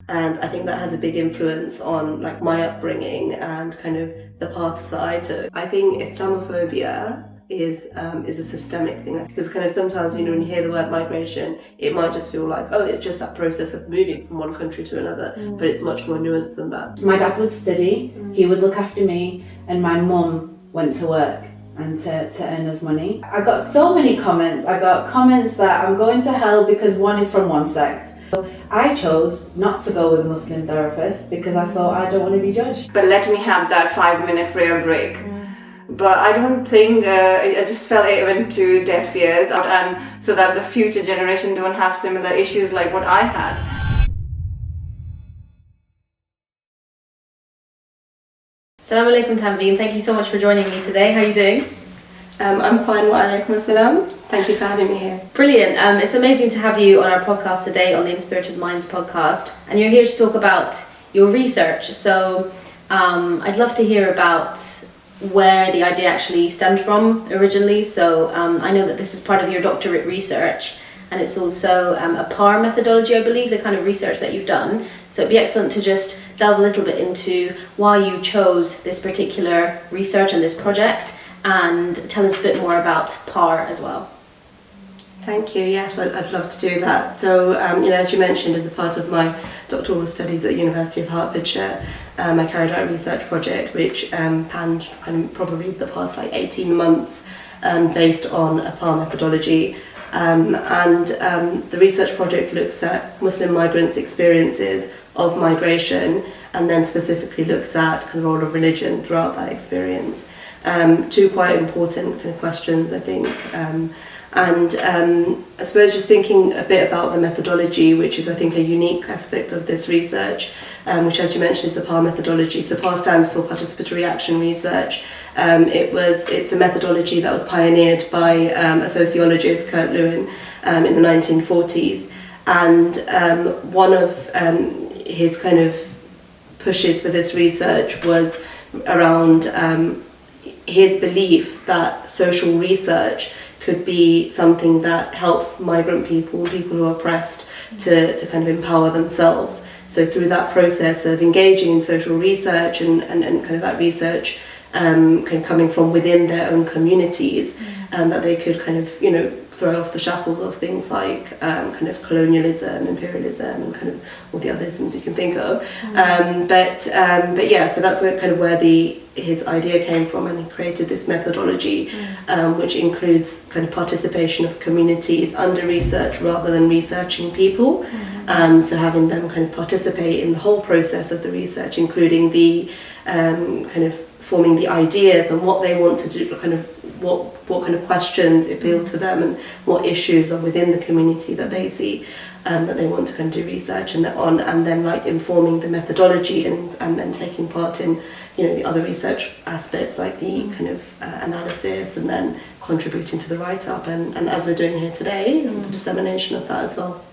And I think that has a big influence on like my upbringing and kind of the paths that I took. I think Islamophobia is a systemic thing, because kind of sometimes, when you hear the word migration, it might just feel like, oh, it's just that process of moving from one country to another, but it's much more nuanced than that. My dad would study, he would look after me, and my mum went to work and to earn us money. I got so many comments. I got comments that I'm going to hell because one is from one sect. I chose not to go with a Muslim therapist because I thought I don't want to be judged. But let me have that 5-minute prayer break. But I don't think, I just fell into deaf ears, and so that the future generation don't have similar issues like what I had. Assalamu alaikum Tanveen, thank you so much for joining me today. How are you doing? I'm fine, wa alaikum assalam. Thank you for having me here. Brilliant. It's amazing to have you on our podcast today, on the Inspirited Minds podcast, and you're here to talk about your research. So I'd love to hear about where the idea actually stemmed from originally. So I know that this is part of your doctorate research, and it's also a PAR methodology, I believe, the kind of research that you've done. So it'd be excellent to just delve a little bit into why you chose this particular research and this project, and tell us a bit more about PAR as well. Thank you. Yes, I'd love to do that. So, as you mentioned, as a part of my doctoral studies at the University of Hertfordshire, I carried out a research project which panned probably the past 18 months, based on a PAR methodology. The research project looks at Muslim migrants' experiences of migration, and then specifically looks at the role of religion throughout that experience. Two quite important kind of questions, I think. I suppose just thinking a bit about the methodology, which is I think a unique aspect of this research, which, as you mentioned, is the PAR methodology. So PAR stands for Participatory Action Research. It's a methodology that was pioneered by a sociologist, Kurt Lewin, in the 1940s. And one of his kind of pushes for this research was around his belief that social research could be something that helps migrant people who are oppressed, to kind of empower themselves. So through that process of engaging in social research and kind of that research kind of coming from within their own communities, that they could kind of, throw off the shackles of things like kind of colonialism, imperialism, and kind of all the other isms you can think of. But yeah, so that's kind of where his idea came from, and he created this methodology, which includes kind of participation of communities under research rather than researching people. So having them kind of participate in the whole process of the research, including the kind of forming the ideas and what they want to do, kind of what kind of questions appeal to them, and what issues are within the community that they see that they want to kind of do research and then like informing the methodology and then taking part in the other research aspects like the kind of analysis, and then contributing to the write-up and as we're doing here today, the dissemination of that as well.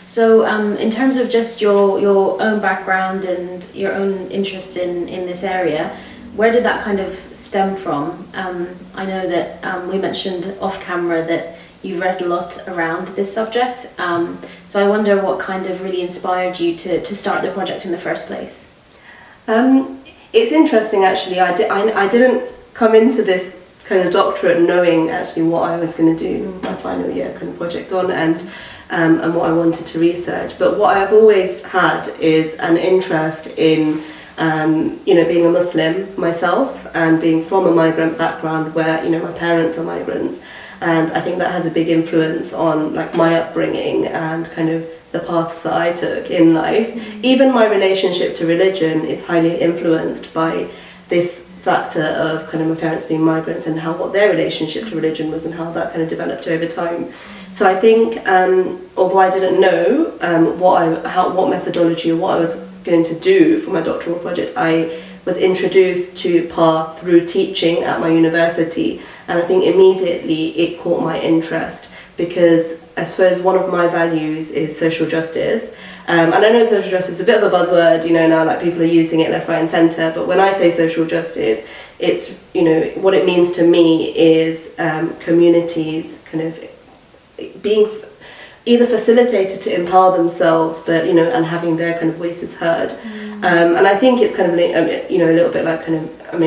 So in terms of just your own background and your own interest in this area, where did that kind of stem from? I know that we mentioned off camera that you've read a lot around this subject, so I wonder what kind of really inspired you to start the project in the first place. It's interesting actually. I didn't come into this kind of doctorate knowing actually what I was going to do my final year kind of project on, and what I wanted to research. But what I've always had is an interest in being a Muslim myself, and being from a migrant background where my parents are migrants, and I think that has a big influence on like my upbringing and kind of the paths that I took in life. Even my relationship to religion is highly influenced by this factor of kind of my parents being migrants and what their relationship to religion was and how that kind of developed over time. So I think although I didn't know what methodology or what I was going to do for my doctoral project, I was introduced to PAR through teaching at my university, and I think immediately it caught my interest, because I suppose one of my values is social justice, and I know social justice is a bit of a buzzword, now like people are using it left, right and centre, but when I say social justice, it's what it means to me is communities kind of being either facilitated to empower themselves, but and having their kind of voices heard. And I think it's kind of a little bit like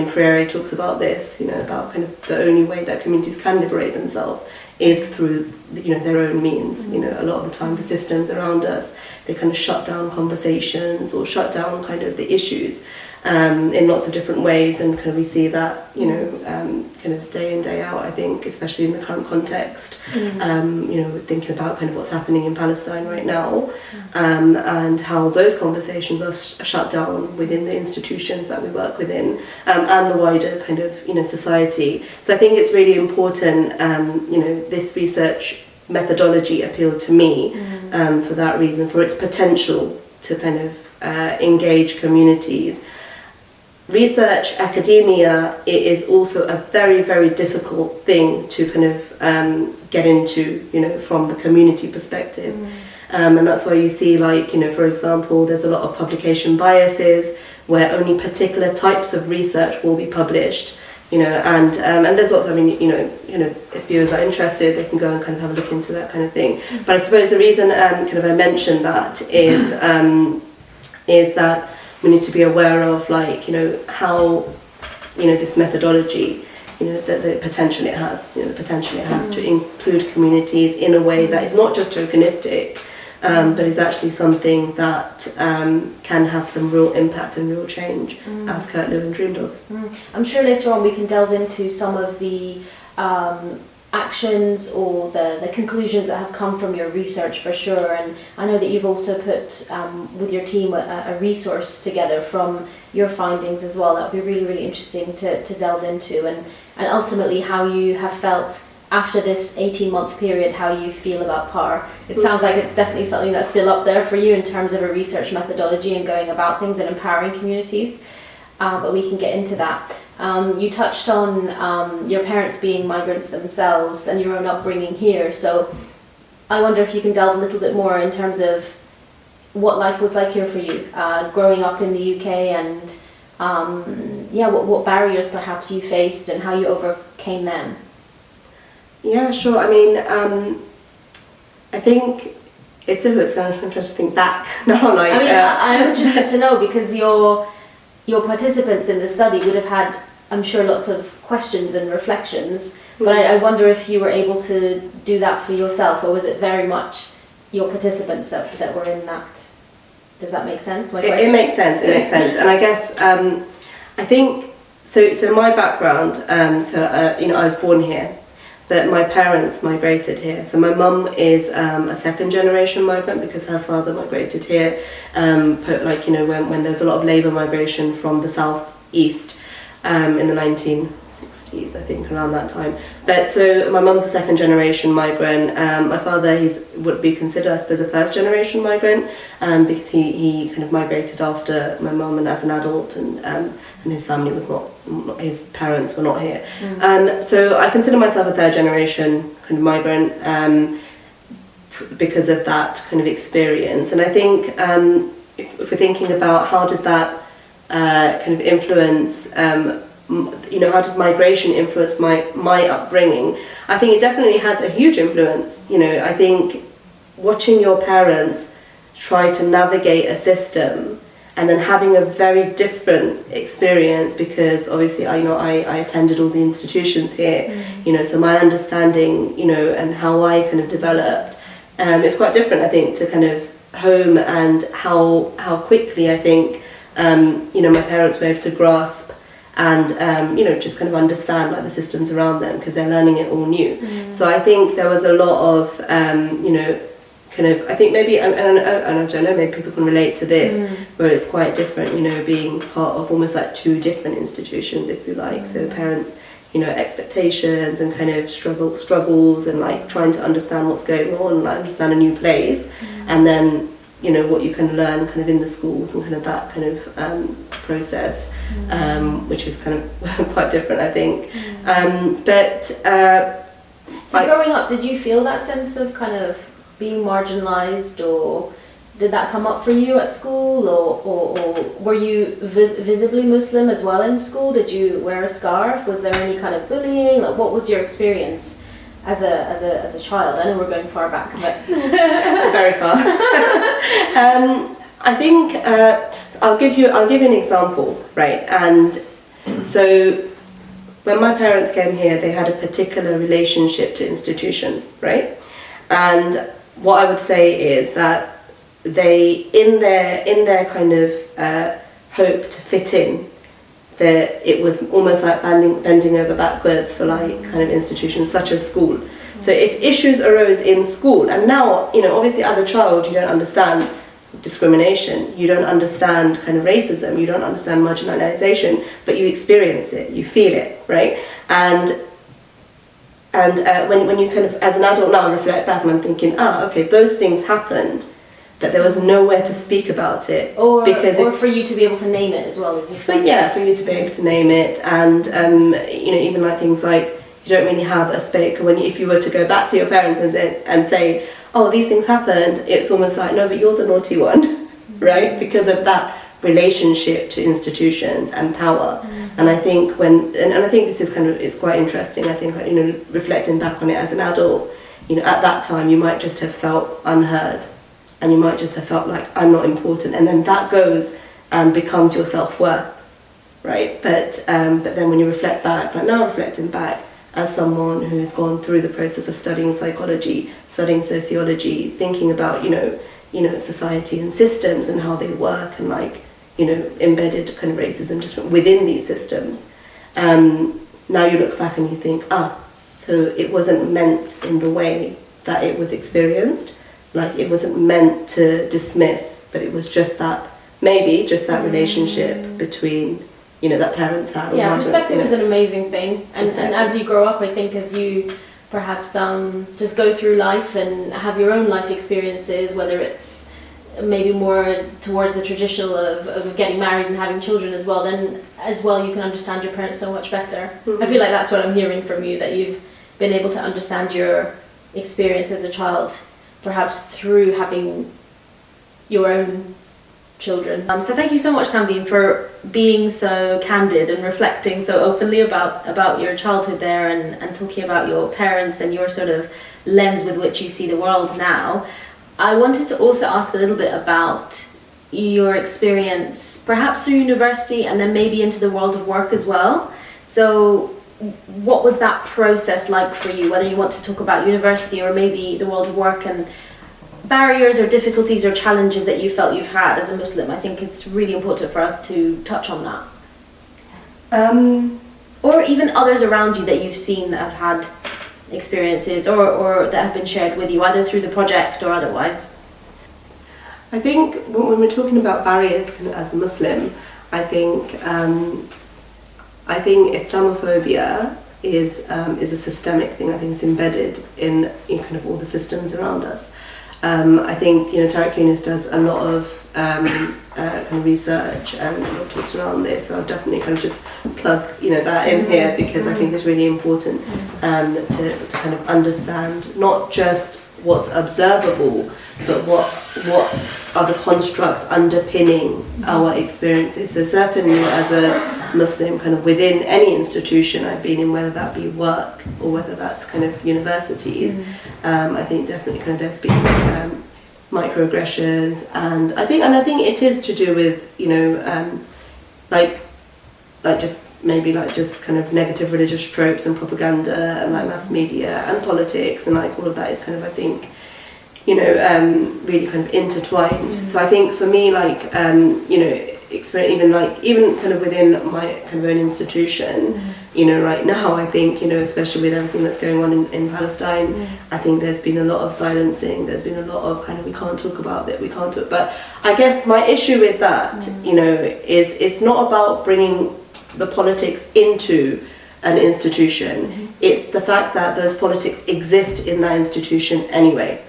Freire talks about this, about kind of the only way that communities can liberate themselves is through their own means. A lot of the time the systems around us, they kind of shut down conversations or shut down kind of the issues in lots of different ways, and kind of we see that kind of day in day out, I think, especially in the current context. Thinking about kind of what's happening in Palestine right now, and how those conversations are shut down within the institutions that we work within, and the wider kind of society. So I think it's really important. This research methodology appealed to me for that reason, for its potential to kind of engage communities. Research academia, it is also a very, very difficult thing to kind of get into, from the community perspective. And that's why you see, like, for example, there's a lot of publication biases where only particular types of research will be published, and there's also, if viewers are interested, they can go and kind of have a look into that kind of thing. But I suppose the reason kind of I mentioned that is that we need to be aware of, like, how, this methodology, the potential it has, to include communities in a way that is not just tokenistic, but is actually something that can have some real impact and real change, as Kurt Lewin dreamed of. I'm sure later on we can delve into some of the actions or the conclusions that have come from your research, for sure. And I know that you've also put with your team a resource together from your findings as well. That would be really, really interesting to delve into, and ultimately how you have felt after this 18-month period, how you feel about PAR. It sounds like it's definitely something that's still up there for you in terms of a research methodology and going about things and empowering communities, but we can get into that. You touched on your parents being migrants themselves and your own upbringing here, so I wonder if you can delve a little bit more in terms of what life was like here for you, growing up in the UK, and what barriers perhaps you faced and how you overcame them. Yeah, sure. I think it's a bit sad. I'm trying to think back now. I'm interested to know, because your participants in the study would have had, I'm sure, lots of questions and reflections, but I wonder if you were able to do that for yourself, or was it very much your participants that were in that? Does that make sense? It makes sense. And I guess I think so. My background, I was born here, but my parents migrated here. So my mum is a second generation migrant because her father migrated here, when there's a lot of labour migration from the southeast in the 1960s, I think, around that time. But so my mum's a second generation migrant. My father, would be considered, I suppose, a first generation migrant, because he kind of migrated after my mum and as an adult, and his family was not, his parents were not here. So I consider myself a third generation kind of migrant because of that kind of experience. And I think if we're thinking about how did that kind of influence, how did migration influence my upbringing, I think it definitely has a huge influence. I think watching your parents try to navigate a system and then having a very different experience, because obviously I attended all the institutions here, so my understanding, and how I kind of developed, it's quite different, I think, to kind of home, and how quickly I think, my parents were able to grasp and, just kind of understand, like, the systems around them, because they're learning it all new. So I think there was a lot of, I think maybe, and I don't know, maybe people can relate to this, where it's quite different, being part of almost like two different institutions, if you like. So parents, expectations and kind of struggles and like trying to understand what's going on, and like understand a new place, and then, what you can learn kind of in the schools and kind of that kind of process, which is kind of quite different, I think. So growing up, did you feel that sense of kind of being marginalised, or did that come up for you at school, or were you visibly Muslim as well in school? Did you wear a scarf? Was there any kind of bullying? Like, what was your experience as a child? I know we're going far back, but Very far. I think I'll give you an example, right? And so when my parents came here, they had a particular relationship to institutions, right? And what I would say is that they, in their kind of hope to fit in, that it was almost like bending over backwards for like kind of institutions such as school. So if issues arose in school, and now, you know, obviously as a child you don't understand discrimination, you don't understand kind of racism, you don't understand marginalization, but you experience it, you feel it, right? And when you kind of, as an adult now, reflect back and I'm thinking, okay, those things happened, but there was nowhere to speak about it. or for you to be able to name it as well, as you So said. yeah, for you to be able to name it, and you know, even like things like you don't really have a space. If you were to go back to your parents and say, oh, these things happened, it's almost like, no, but you're the naughty one, right? Because of that relationship to institutions and power. And I think and I think this is it's quite interesting. I think, you know, reflecting back on it as an adult, you know, at that time you might just have felt unheard, and you might just have felt like, I'm not important, and then that goes and becomes your self-worth, right? But then when you reflect back, like now reflecting back as someone who's gone through the process of studying psychology, studying sociology, thinking about, you know, society and systems and how they work, and like, you know, embedded kind of racism just within these systems. Now you look back and you think, so it wasn't meant in the way that it was experienced. Like, it wasn't meant to dismiss, but it was just that, maybe just that relationship between, you know, that parents had. Yeah, perspective is an amazing thing. And, Exactly. and as you grow up, I think as you perhaps just go through life and have your own life experiences, whether it's maybe more towards the traditional of getting married and having children as well, then as well you can understand your parents so much better. I feel like that's what I'm hearing from you, that you've been able to understand your experience as a child, perhaps through having your own children. So thank you so much, Tanveen, for being so candid and reflecting so openly about your childhood there, and talking about your parents and your sort of lens with which you see the world now. I wanted to also ask a little bit about your experience, perhaps through university and then maybe into the world of work as well. So what was that process like for you, whether you want to talk about university or maybe the world of work, and barriers or difficulties or challenges that you felt you've had as a Muslim? I think it's really important for us to touch on that. Or even others around you that you've seen that have had experiences or that have been shared with you, either through the project or otherwise. I think when we're talking about barriers as a Muslim, I think Islamophobia is a systemic thing. I think it's embedded in kind of all the systems around us. I think, you know, Tariq Yunus does a lot of kind of research and a lot of talks around this. So I'll definitely kind of just plug, you know, that in here, because I think it's really important to kind of understand not just what's observable, but what are the constructs underpinning our experiences. So certainly as a Muslim, kind of within any institution I've been in, whether that be work or whether that's kind of universities, I think definitely kind of there's been microaggressions, and I think it is to do with, you know, like just maybe like just kind of negative religious tropes and propaganda and like mass media and politics, and like all of that is kind of, I think, you know, really kind of intertwined. So I think for me, like, you know, experience even kind of within my kind of own institution, you know, right now I think, you know, especially with everything that's going on in Palestine, I think there's been a lot of silencing, there's been a lot of kind of, we can't talk about it, we can't talk. But I guess my issue with that, you know, is it's not about bringing the politics into an institution, it's the fact that those politics exist in that institution anyway,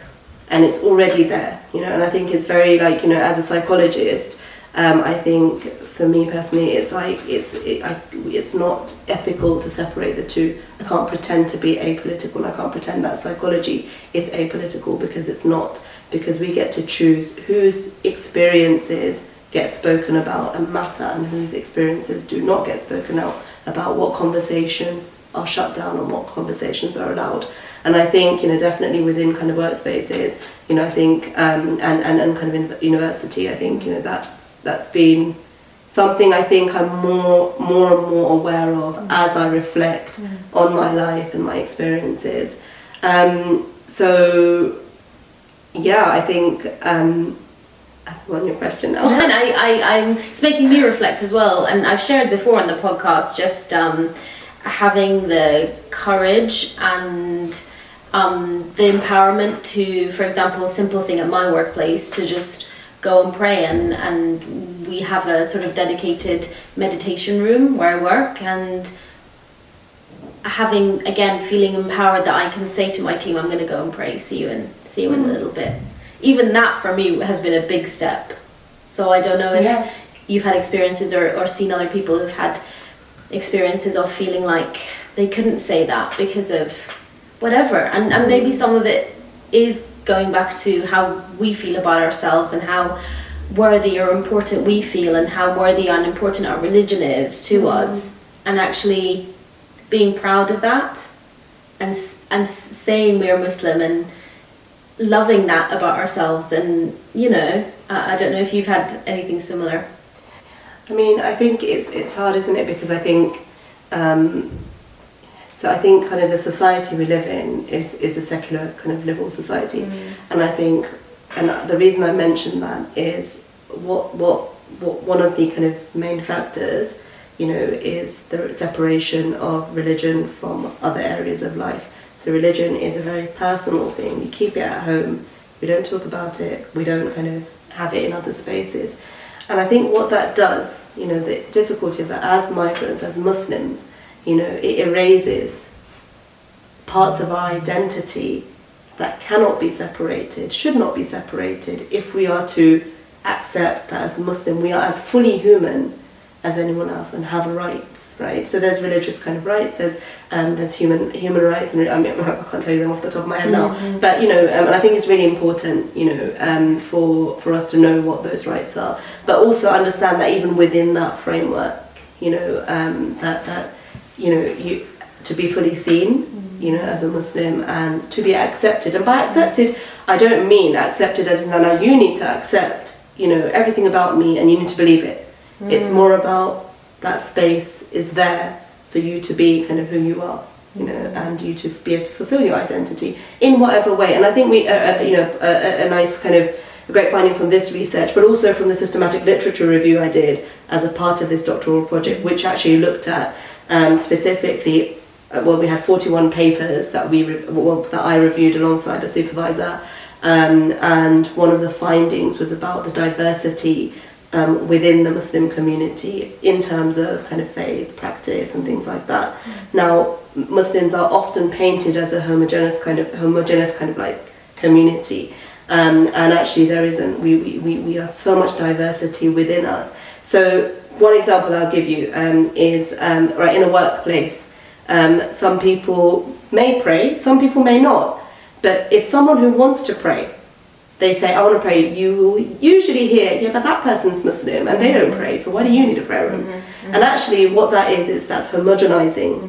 and it's already there, you know. And I think it's very, like, you know, as a psychologist, I think for me personally, it's like it's not ethical to separate the two. I can't pretend to be apolitical, and I can't pretend that psychology is apolitical, because it's not, because we get to choose whose experiences get spoken about and matter, and whose experiences do not get spoken out about, what conversations are shut down and what conversations are allowed. And I think, definitely within kind of workspaces, I think, and kind of in university, I think, that's been something I think I'm more and more aware of as I reflect on my life and my experiences. So yeah, I think I'm on your question now. And it's making me reflect as well, and I've shared before on the podcast just having the courage and the empowerment to, for example, a simple thing at my workplace, to just go and pray, and we have a sort of dedicated meditation room where I work, and having, again, feeling empowered that I can say to my team, I'm going to go and pray, see you in a little bit. Even that for me has been a big step. So I don't know if you've had experiences or seen other people who've had experiences of feeling like they couldn't say that because of whatever, and maybe some of it is going back to how we feel about ourselves and how worthy or important we feel, and how worthy and important our religion is to us, and actually being proud of that, and saying we are Muslim and loving that about ourselves. And I don't know if you've had anything similar. I mean, I think it's hard, isn't it? Because I think so I think kind of the society we live in is a secular kind of liberal society, and I think, and the reason I mention that is what one of the kind of main factors, is the separation of religion from other areas of life. So religion is a very personal thing. You keep it at home. We don't talk about it. We don't kind of have it in other spaces. And I think what that does, the difficulty of that as migrants, as Muslims, it erases parts of our identity that cannot be separated, should not be separated, if we are to accept that as Muslim we are as fully human as anyone else and have rights, right? So there's religious kind of rights, there's human rights, and I can't tell you them off the top of my head now, but and I think it's really important, for us to know what those rights are, but also understand that even within that framework, you to be fully seen, as a Muslim, and to be accepted. And by accepted, I don't mean accepted as in now you need to accept, everything about me and you need to believe it. It's more about that space is there for you to be kind of who you are, and you to be able to fulfill your identity in whatever way. And I think we, a nice kind of a great finding from this research, but also from the systematic literature review I did as a part of this doctoral project, which actually looked at specifically, we had 41 papers that that I reviewed alongside a supervisor, and one of the findings was about the diversity within the Muslim community in terms of kind of faith, practice, and things like that. Now, Muslims are often painted as a homogeneous kind of like community, and actually there isn't. We have so much diversity within us. So one example I'll give you is right in a workplace. Some people may pray, some people may not. But if someone who wants to pray, they say, I want to pray, you will usually hear, but that person's Muslim and they don't pray, so why do you need a prayer room? And actually what that is that's homogenizing,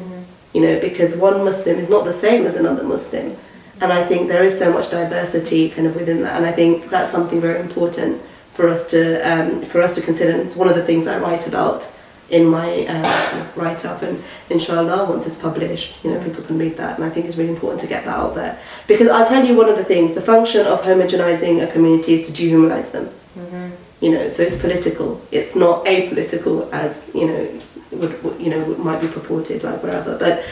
because one Muslim is not the same as another Muslim. And I think there is so much diversity kind of within that, and I think that's something very important for us to consider. It's one of the things I write about in my write-up, and inshallah once it's published, people can read that, and I think it's really important to get that out there, because I'll tell you one of the things, the function of homogenizing a community is to dehumanize them. So it's political, it's not apolitical as might be purported like wherever, but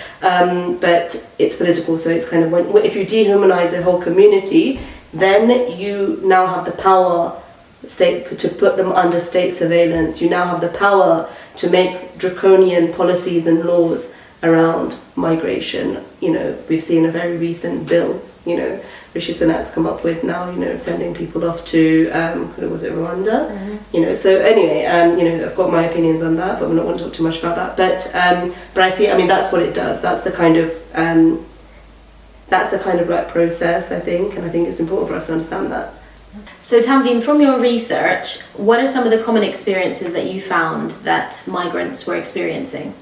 it's political. So it's kind of if you dehumanize a whole community, then you now have the power to put them under state surveillance. You now have the power to make draconian policies and laws around migration. We've seen a very recent bill, Rishi Sunak's come up with now, sending people off to, was it Rwanda? So anyway, I've got my opinions on that, but we don't want to talk too much about that. But I see, that's what it does. That's the kind of right process, I think, and I think it's important for us to understand that. So Tanveen, from your research, what are some of the common experiences that you found that migrants were experiencing?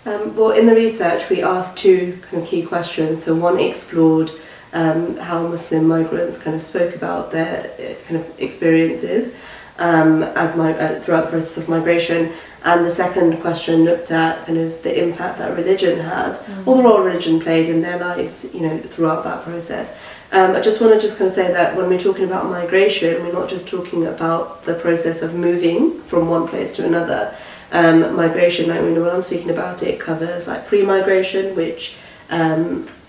Well, in the research, we asked two kind of key questions. So one explored how Muslim migrants kind of spoke about their kind of experiences throughout the process of migration, and the second question looked at kind of the impact that religion had, or the role religion played in their lives, throughout that process. I just want to kind of say that when we're talking about migration, we're not just talking about the process of moving from one place to another. Migration, when I'm speaking about it, covers like pre-migration, which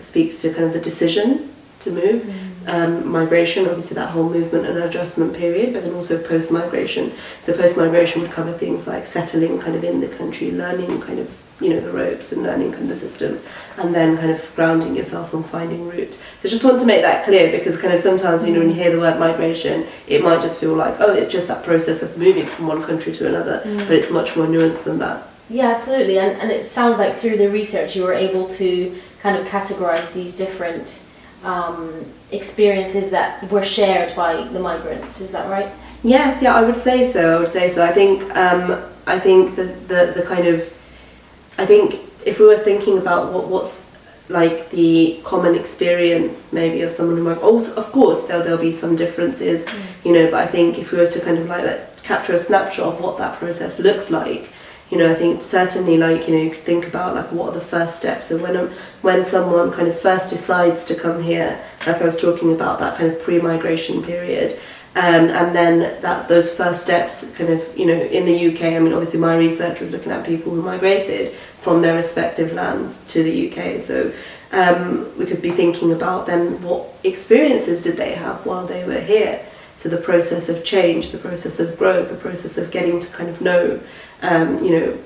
speaks to kind of the decision to move. Migration, obviously that whole movement and adjustment period, but then also post-migration. So post-migration would cover things like settling kind of in the country, learning kind of the ropes and learning kind of the system, and then kind of grounding yourself and finding root. So just want to make that clear, because kind of sometimes when you hear the word migration, it might just feel like, oh, it's just that process of moving from one country to another, but it's much more nuanced than that. Yeah, absolutely. And it sounds like through the research you were able to kind of categorize these different experiences that were shared by the migrants. Is that right? Yes, I would say so. I think the kind of, I think if we were thinking about what's like the common experience maybe of someone who migrates, of course there'll be some differences, but I think if we were to kind of like capture a snapshot of what that process looks like, I think certainly think about like what are the first steps. So when someone kind of first decides to come here, like I was talking about that kind of pre-migration period, and then those first steps kind of, in the UK, obviously my research was looking at people who migrated from their respective lands to the UK. So we could be thinking about then what experiences did they have while they were here. So the process of change, the process of growth, the process of getting to kind of know,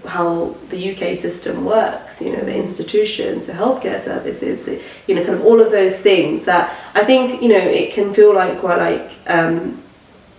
how the UK system works, the institutions, the healthcare services, kind of all of those things that I think, it can feel like quite like,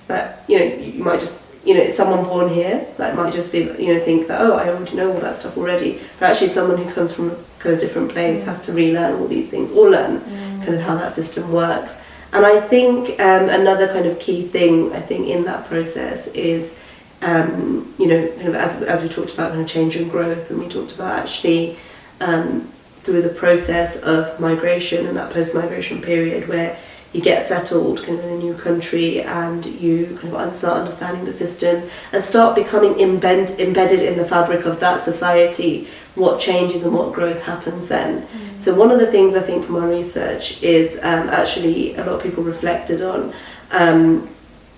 that, you might just, someone born here, that might just be, think that, oh, I already know all that stuff already. But actually someone who comes from a kind of different place has to relearn all these things, or learn kind of how that system works. And I think another kind of key thing, I think, in that process is, kind of as we talked about kind of change and growth, and we talked about actually through the process of migration and that post-migration period where you get settled kind of in a new country and you kind of start understanding the systems and start becoming embedded in the fabric of that society, what changes and what growth happens then. So one of the things I think from our research is actually a lot of people reflected on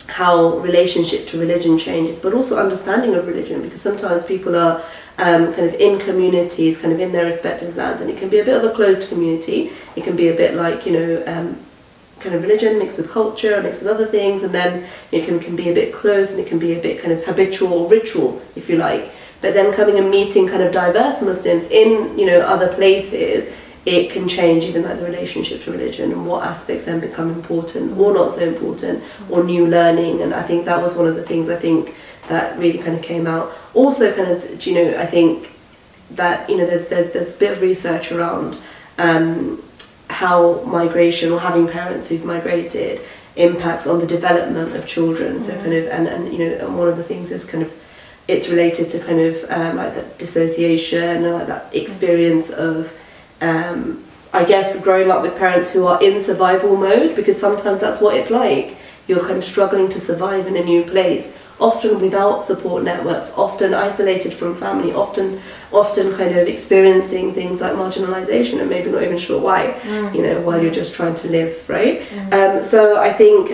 how relationship to religion changes, but also understanding of religion, because sometimes people are kind of in communities, kind of in their respective lands, and it can be a bit of a closed community. It can be a bit like, kind of religion mixed with culture, mixed with other things, and then it can be a bit closed, and it can be a bit kind of habitual or ritual, if you like. But then coming and meeting kind of diverse Muslims in, other places, it can change even like the relationship to religion and what aspects then become important or not so important, or new learning. And I think that was one of the things I think that really kind of came out. Also kind of, I think that, there's a bit of research around how migration or having parents who've migrated impacts on the development of children. So kind of, and one of the things is kind of, it's related to kind of like that dissociation or like that experience of I guess growing up with parents who are in survival mode, because sometimes that's what it's like. You're kind of struggling to survive in a new place, often without support networks, often isolated from family, often kind of experiencing things like marginalization and maybe not even sure why, while you're just trying to live, right? So I think,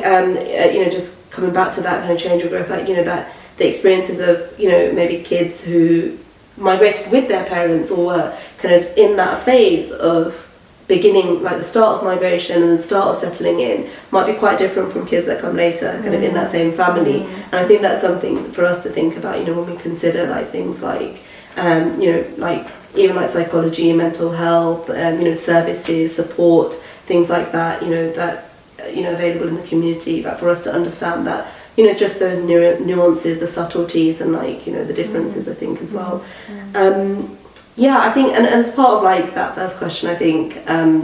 just coming back to that kind of change or growth, like, that the experiences of, maybe kids who migrated with their parents or were kind of in that phase of beginning, like the start of migration and the start of settling in, might be quite different from kids that come later, kind of in that same family. And I think that's something for us to think about, when we consider like things like, like even like psychology, mental health, services, support, things like that, that available in the community. But for us to understand that, just those nuances, the subtleties, and like, the differences, I think, as well. I think, and as part of like that first question, I think, I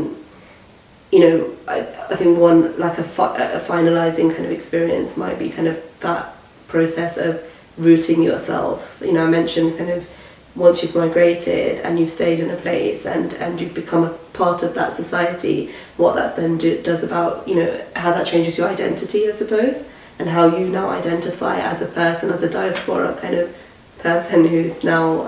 think one, like a finalizing kind of experience might be kind of that process of rooting yourself. I mentioned kind of, once you've migrated and you've stayed in a place and you've become a part of that society, what that then does about, you know, how that changes your identity, I suppose, and how you now identify as a person, as a diaspora kind of person who's now,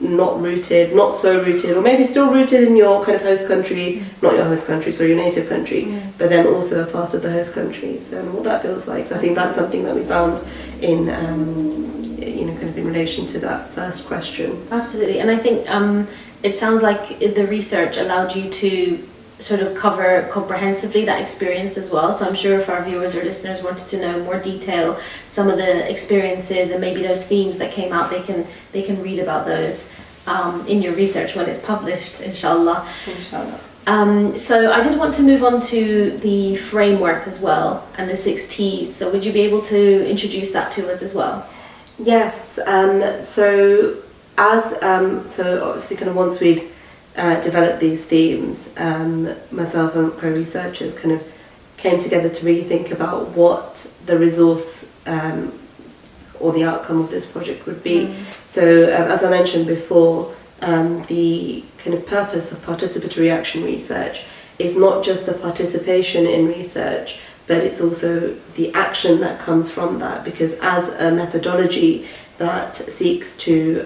not rooted, not so rooted, or maybe still rooted in your kind of host country, not your host country, so your native country, but then also a part of the host country. So what that feels like. So I think that's something that we found in, kind of in relation to that first question. Absolutely, and I think it sounds like the research allowed you to sort of cover comprehensively that experience as well. So I'm sure if our viewers or listeners wanted to know in more detail some of the experiences and maybe those themes that came out, they can read about those in your research when it's published, inshallah. So I did want to move on to the framework as well and the 6 T's. So would you be able to introduce that to us as well? Yes. So obviously kind of once we'd developed these themes, myself and co-researchers kind of came together to really think about what the resource or the outcome of this project would be. So as I mentioned before, the kind of purpose of participatory action research is not just the participation in research, but it's also the action that comes from that, because as a methodology that seeks to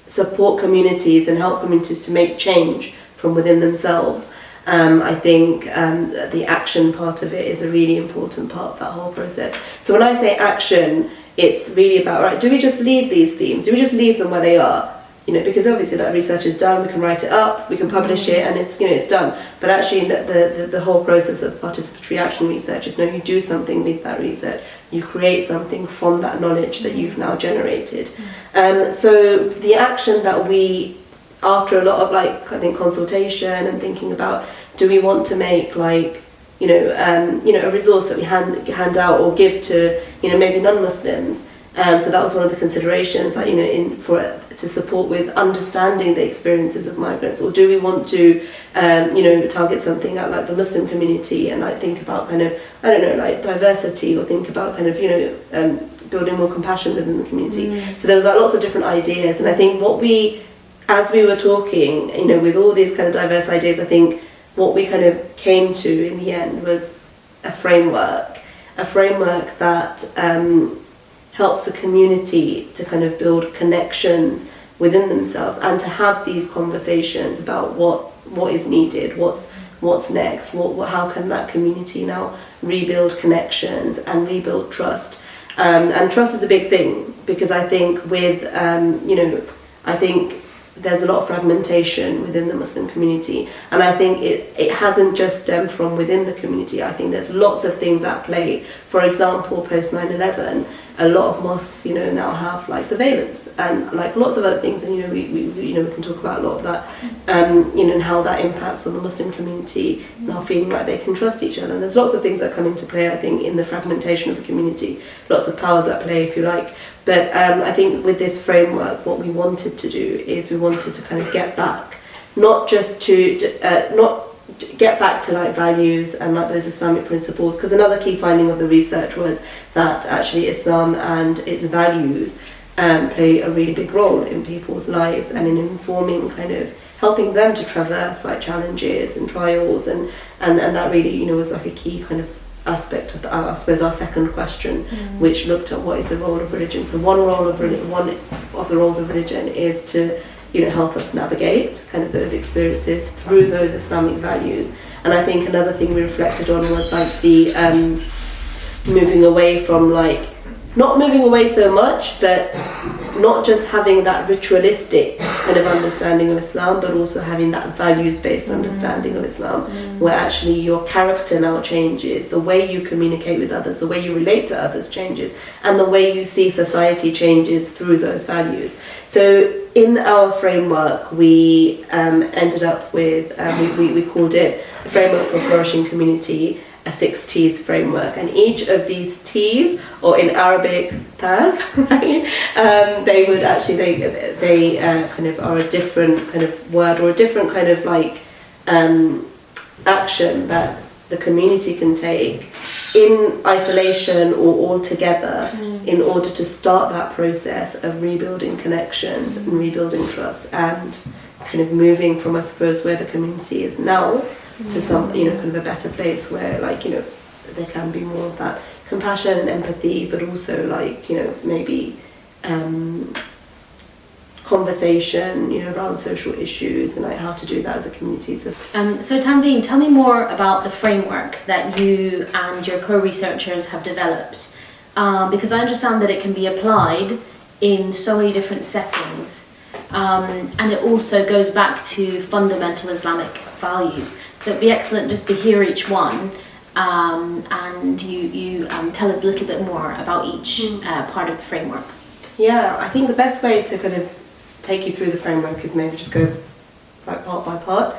support communities and help communities to make change from within themselves, I think the action part of it is a really important part of that whole process. So when I say action, it's really about, right, do we just leave these themes? Do we just leave them where they are? You know, because obviously that research is done, we can write it up, we can publish it, and it's, you know, it's done. But actually the whole process of participatory action research is, you do something with that research. You create something from that knowledge that you've now generated. So the action that we, after a lot of I think consultation and thinking about, do we want to make a resource that we hand out or give to, maybe non-Muslims. So that was one of the considerations, to support with understanding the experiences of migrants, or do we want to, target something at the Muslim community and think about diversity, or think about building more compassion within the community. So there was lots of different ideas, and I think as we were talking, with all these kind of diverse ideas, I think what we kind of came to in the end was a framework that helps the community to kind of build connections within themselves and to have these conversations about what is needed, what's next, how can that community now rebuild connections and rebuild trust. And trust is a big thing, because I think I think there's a lot of fragmentation within the Muslim community, and I think it hasn't just stemmed from within the community. I think there's lots of things at play. For example, post 9/11, a lot of mosques, now have surveillance and lots of other things, and we can talk about a lot of that, and how that impacts on the Muslim community now feeling like they can trust each other. And there's lots of things that come into play, I think, in the fragmentation of the community, lots of powers at play, if you like. But I think with this framework, what we wanted to do is we wanted to kind of get back, not just to get back to values and those Islamic principles, because another key finding of the research was that actually Islam and its values play a really big role in people's lives and in informing, helping them to traverse challenges and trials, and that really was a key kind of aspect of I suppose our second question, which looked at what is the role of religion. So one of the roles of religion is to help us navigate those experiences through those Islamic values. And I think another thing we reflected on was the moving away from not moving away so much, but not just having that ritualistic kind of understanding of Islam, but also having that values-based understanding of Islam, where actually your character now changes, the way you communicate with others, the way you relate to others changes, and the way you see society changes through those values. So in our framework, we ended up with, we called it a Framework for Flourishing Community, a 6 T's framework, and each of these T's, or in Arabic Taz, right? They would actually they kind of are a different kind of word, or a different kind of action that the community can take in isolation or all together in order to start that process of rebuilding connections and rebuilding trust and kind of moving from, I suppose, where the community is now to some, kind of a better place where, there can be more of that compassion and empathy, but also, maybe conversation, around social issues and how to do that as a community. So Tanveen, tell me more about the framework that you and your co-researchers have developed, because I understand that it can be applied in so many different settings, and it also goes back to fundamental Islamic values. So it'd be excellent just to hear each one, and you tell us a little bit more about each part of the framework. Yeah, I think the best way to kind of take you through the framework is maybe just go like part by part.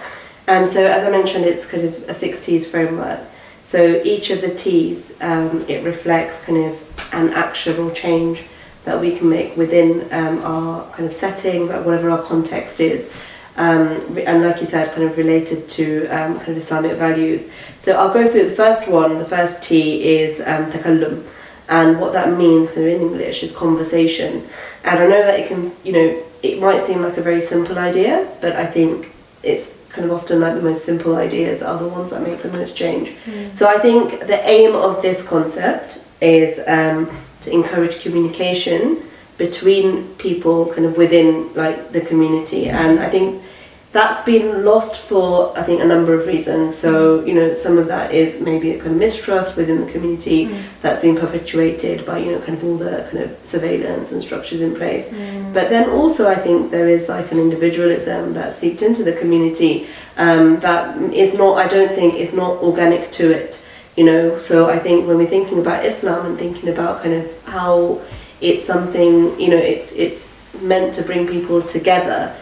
So as I mentioned, it's kind of a 6 T's framework. So each of the T's, it reflects kind of an action or change that we can make within our kind of settings, like whatever our context is. And like you said, kind of related to kind of Islamic values. So I'll go through the first one. The first T is takallum. And what that means kind of in English is conversation. And I know that it can, it might seem like a very simple idea, but I think it's kind of often like the most simple ideas are the ones that make the most change. So I think the aim of this concept is to encourage communication between people kind of within like the community. And I think that's been lost for, I think, a number of reasons. So, some of that is maybe a kind of mistrust within the community that's been perpetuated by, kind of all the kind of surveillance and structures in place. But then also I think there is like an individualism that seeped into the community that is not, I don't think, is not organic to it. So I think when we're thinking about Islam and thinking about kind of how it's something, it's meant to bring people together,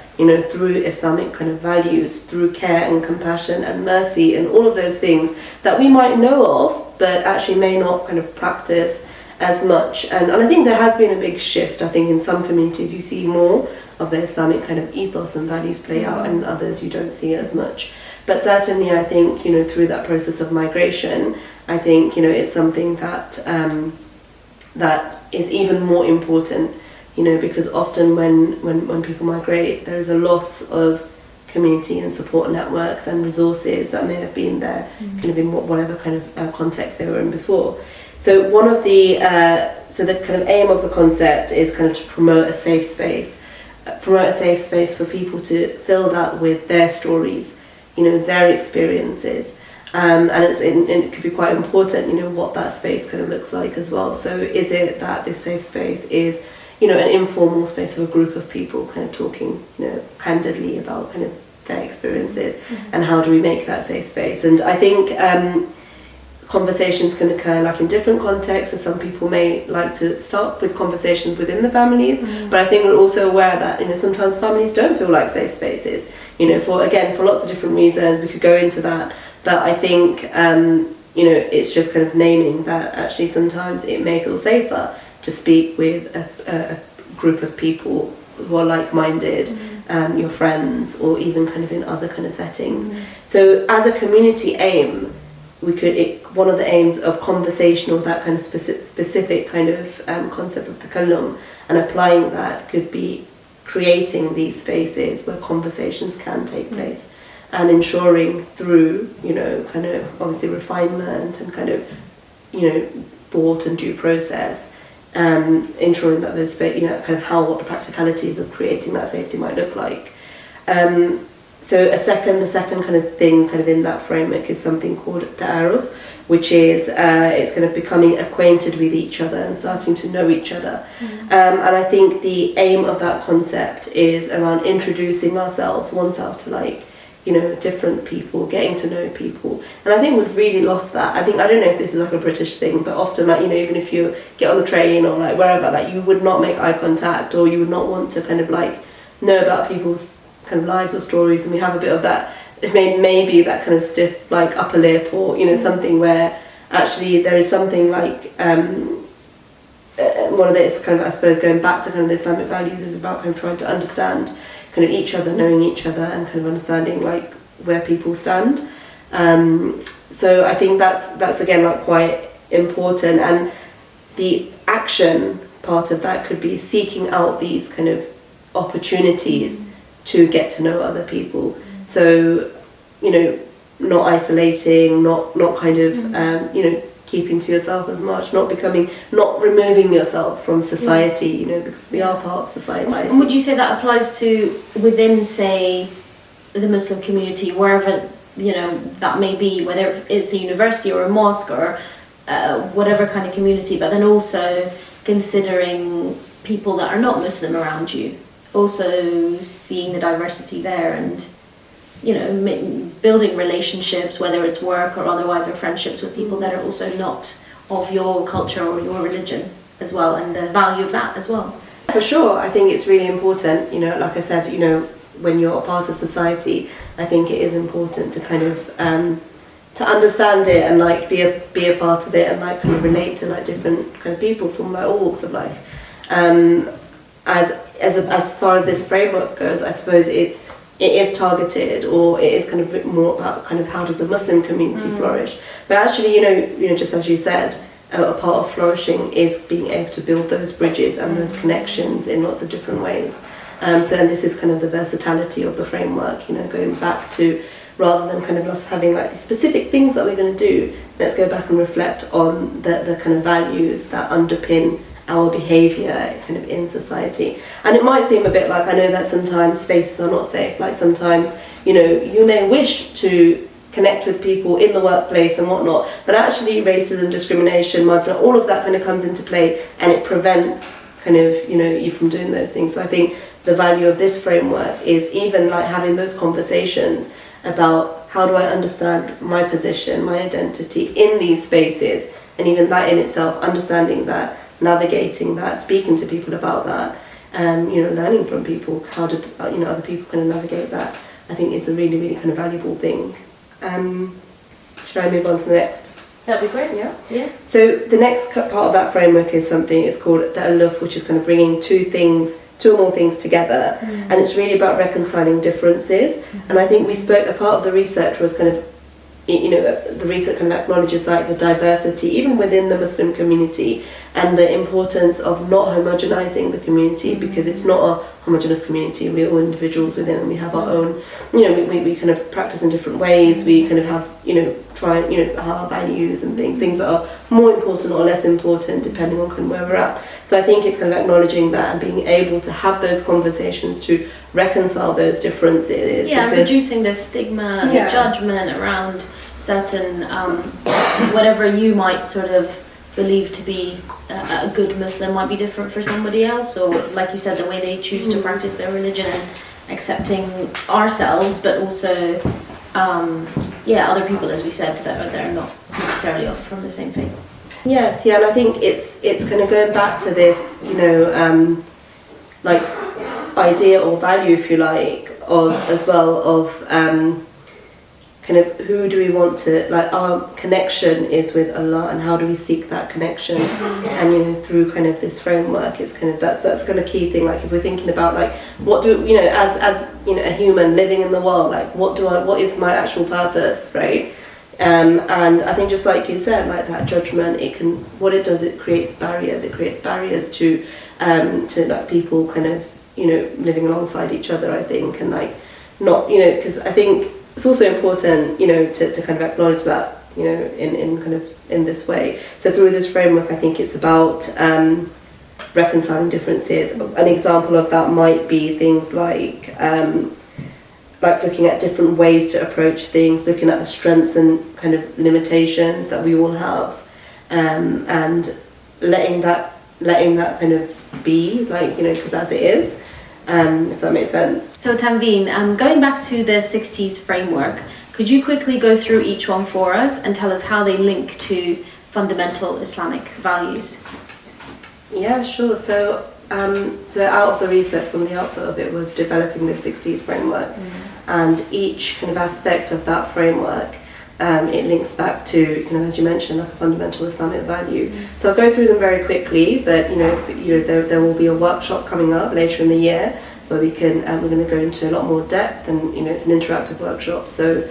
through Islamic kind of values, through care and compassion and mercy and all of those things that we might know of, but actually may not kind of practice as much. And I think there has been a big shift. I think in some communities you see more of the Islamic kind of ethos and values play out, and in others you don't see it as much. But certainly I think, through that process of migration, I think, it's something that that is even more important, because often when people migrate, there is a loss of community and support networks and resources that may have been there kind of in whatever kind of context they were in before. So one of the the kind of aim of the concept is kind of to promote a safe space for people to fill that with their stories, their experiences. And it could be quite important, what that space kind of looks like as well. So is it that this safe space is, an informal space of a group of people kind of talking, candidly about kind of their experiences, and how do we make that safe space? And I think conversations can occur like in different contexts. So some people may like to start with conversations within the families, but I think we're also aware that, sometimes families don't feel like safe spaces, for lots of different reasons. We could go into that. But I think, it's just kind of naming that actually sometimes it may feel safer to speak with a group of people who are like-minded, your friends, or even kind of in other kind of settings. So as a community aim, one of the aims of conversation, or that kind of specific kind of concept of takallum, and applying that could be creating these spaces where conversations can take place. And ensuring through, kind of obviously refinement and kind of, thought and due process, ensuring that those, kind of what the practicalities of creating that safety might look like. So the second kind of thing kind of in that framework is something called ta'aruf, which is it's kind of becoming acquainted with each other and starting to know each other. And I think the aim of that concept is around introducing oneself to different people, getting to know people. And I think we've really lost that. I don't know if this is like a British thing, but often even if you get on the train or like wherever, you would not make eye contact, or you would not want to kind of know about people's kind of lives or stories. And we have a bit of that, maybe that kind of stiff like upper lip, or something where actually there is something like one of this kind of, I suppose, going back to kind of the Islamic values, is about kind of trying to understand kind of each other, knowing each other, and kind of understanding like where people stand. So I think that's again like quite important. And the action part of that could be seeking out these kind of opportunities to get to know other people. So, you know, not isolating, not kind of, you know, keeping to yourself as much, not removing yourself from society, you know, because we are part of society. And would you say that applies to within, say, the Muslim community, wherever, you know, that may be, whether it's a university or a mosque or whatever kind of community, but then also considering people that are not Muslim around you, also seeing the diversity there and, you know, building relationships, whether it's work or otherwise, or friendships with people that are also not of your culture or your religion as well, and the value of that as well. For sure, I think it's really important, you know, like I said, you know, when you're a part of society, I think it is important to kind of to understand it and like be a part of it and like kind of relate to like different kind of people from like all walks of life. As far as this framework goes, I suppose it is targeted, or it is kind of more about kind of how does the Muslim community flourish. But actually, you know, just as you said, a part of flourishing is being able to build those bridges and those connections in lots of different ways. And this is kind of the versatility of the framework, you know, going back to, rather than kind of us having like these specific things that we're going to do, let's go back and reflect on the kind of values that underpin our behaviour kind of in society. And it might seem a bit like, I know that sometimes spaces are not safe, like sometimes, you know, you may wish to connect with people in the workplace and whatnot, but actually racism, discrimination, marginal, all of that kind of comes into play, and it prevents kind of, you know, you from doing those things. So I think the value of this framework is even like having those conversations about how do I understand my position, my identity in these spaces, and even that in itself, understanding that, navigating that, speaking to people about that, you know, learning from people, how do, you know, other people kind of navigate that, I think is a really, really kind of valuable thing. Should I move on to the next? That'd be great. Yeah. So the next part of that framework is something, it's called the aluf, which is kind of bringing two or more things together, and it's really about reconciling differences. And I think we spoke, a part of the research was kind of, you know, the research kind of acknowledges like the diversity even within the Muslim community, and the importance of not homogenizing the community, because it's not a homogenous community. We're all individuals within, and we have our own, you know, we kind of practice in different ways. We kind of have, you know, our values and things that are more important or less important depending on kind of where we're at. So I think it's kind of acknowledging that and being able to have those conversations to reconcile those differences. Yeah, reducing the stigma and the judgment around certain whatever you might sort of believe to be a good Muslim might be different for somebody else, or like you said, the way they choose to practice their religion, and accepting ourselves, but also other people, as we said, that are not necessarily from the same faith. Yes, and I think it's kind of going back to this, you know, like idea or value, if you like, of as well of kind of who do we want to, like, our connection is with Allah, and how do we seek that connection? And, you know, through kind of this framework, it's kind of that's kind of key thing. Like if we're thinking about like what do, you know, as you know, a human living in the world, like what is my actual purpose, right? And I think just like you said, like that judgment, it creates barriers. It creates barriers to like people kind of, you know, living alongside each other, I think, and like not, you know, because I think it's also important, you know, to kind of acknowledge that, you know, in kind of in this way. So through this framework, I think it's about reconciling differences. An example of that might be things like looking at different ways to approach things, looking at the strengths and kind of limitations that we all have, and letting that kind of be, like, you know, because as it is, if that makes sense. So Tanveen, going back to the 60s framework, could you quickly go through each one for us and tell us how they link to fundamental Islamic values? Yeah, sure. So out of the research, from the output of it was developing the 60s framework, and each kind of aspect of that framework, it links back to, kind of, as you mentioned, like a fundamental Islamic value. So I'll go through them very quickly, but you know there will be a workshop coming up later in the year where we can we're going to go into a lot more depth, and you know it's an interactive workshop, so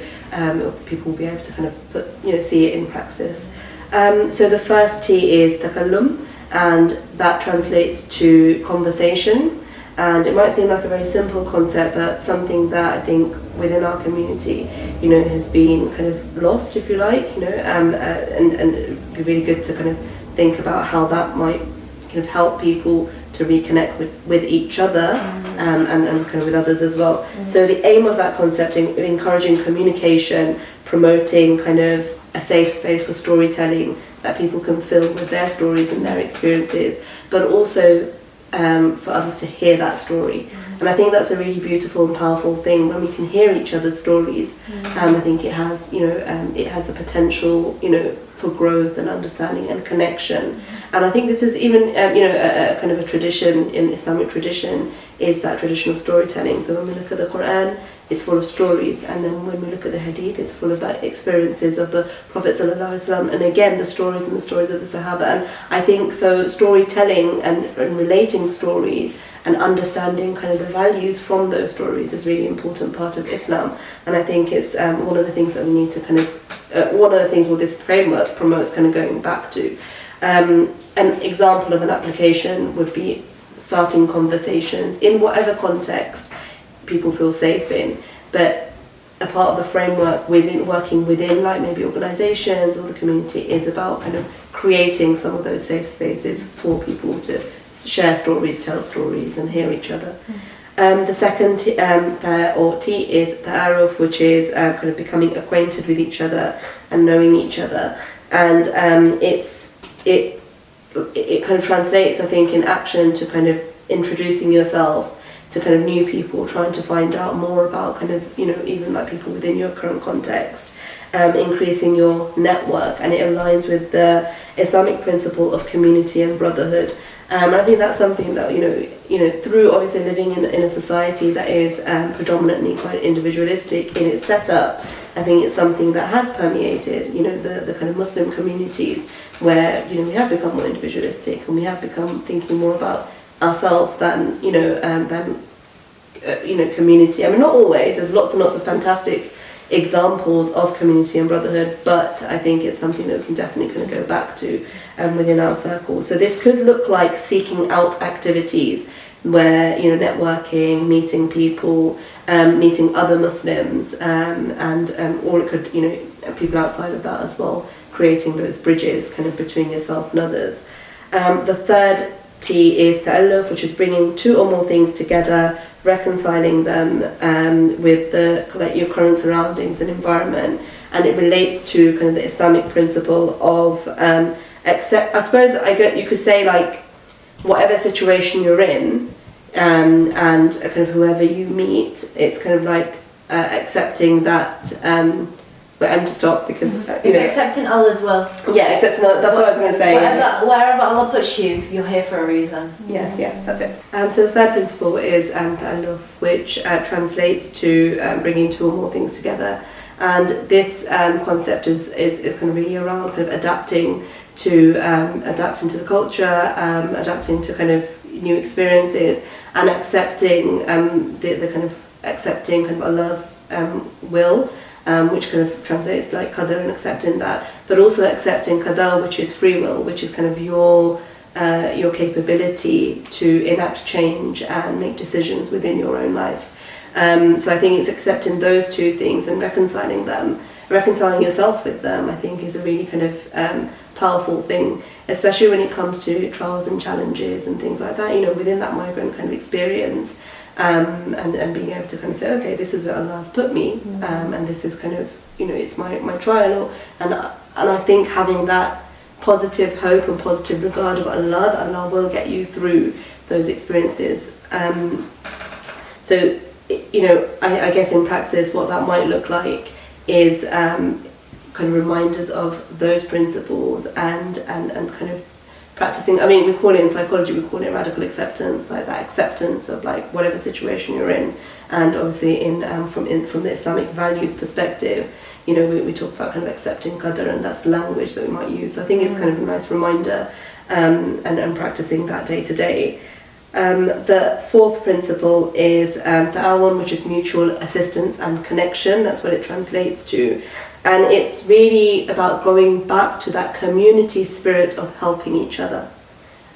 people will be able to kind of see it in praxis. So the first T is takallum, and that translates to conversation. And it might seem like a very simple concept, but something that I think within our community, has been kind of lost, if you like, and it'd be really good to kind of think about how that might kind of help people to reconnect with each other, and kind of with others as well. So the aim of that concept is encouraging communication, promoting kind of a safe space for storytelling that people can fill with their stories and their experiences, but also for others to hear that story. And I think that's a really beautiful and powerful thing when we can hear each other's stories. I think it has, it has a potential, for growth and understanding and connection. And I think this is even, a kind of a tradition in Islamic tradition, is that tradition of storytelling. So when we look at the Quran, it's full of stories, and then when we look at the Hadith, it's full of that experiences of the Prophet ﷺ, and again the stories and the stories of the Sahaba. And I think so storytelling and relating stories and understanding kind of the values from those stories is a really important part of Islam. And I think it's one of the things that we need to kind of, one of the things what this framework promotes kind of going back to. An example of an application would be starting conversations in whatever context people feel safe in, but a part of the framework working within like maybe organizations or the community is about kind of creating some of those safe spaces for people to share stories, tell stories and hear each other. The second T is ta'aruf, which is kind of becoming acquainted with each other and knowing each other, and it kind of translates, I think, in action to kind of introducing yourself to kind of new people, trying to find out more about kind of, even like people within your current context, increasing your network, and it aligns with the Islamic principle of community and brotherhood. And I think that's something that, through obviously living in a society that is predominantly quite individualistic in its setup, I think it's something that has permeated, the kind of Muslim communities where, we have become more individualistic and we have become thinking more about ourselves than community. I mean, not always. There's lots and lots of fantastic examples of community and brotherhood, but I think it's something that we can definitely kind of go back to within our circle. So this could look like seeking out activities where networking, meeting people, meeting other Muslims, and or it could people outside of that as well, creating those bridges kind of between yourself and others. The third T is ta'alluf, which is bringing two or more things together, reconciling them with your current surroundings and environment, and it relates to kind of the Islamic principle of accept. I suppose you could say like whatever situation you're in, and kind of whoever you meet, it's kind of like accepting that. But I'm to stop because it's accepting Allah's will. Yeah, accepting Allah. That's what I was going to say. Wherever Allah puts you, you're here for a reason. Yes, yeah, that's it. So the third principle is ta'alluf, which translates to bringing two or more things together. And this concept is kind of really around kind of adapting to the culture, adapting to kind of new experiences, and accepting accepting kind of Allah's will. Which kind of translates like qadr, and accepting that, but also accepting qadar, which is free will, which is kind of your capability to enact change and make decisions within your own life. So I think it's accepting those two things and reconciling them, reconciling yourself with them, I think is a really kind of powerful thing, especially when it comes to trials and challenges and things like that, within that migrant kind of experience. And being able to kind of say, okay, this is where Allah has put me, and this is kind of, it's my trial, and I think having that positive hope and positive regard of Allah, that Allah will get you through those experiences. So, I guess in practice what that might look like is kind of reminders of those principles and kind of practicing. I mean, we call it in psychology, we call it radical acceptance, like that acceptance of like whatever situation you're in. And obviously from the Islamic values perspective, we talk about kind of accepting qadr, and that's the language that we might use. So I think it's kind of a nice reminder and practicing that day to day. The fourth principle is ta'awun, which is mutual assistance and connection. That's what it translates to. And it's really about going back to that community spirit of helping each other.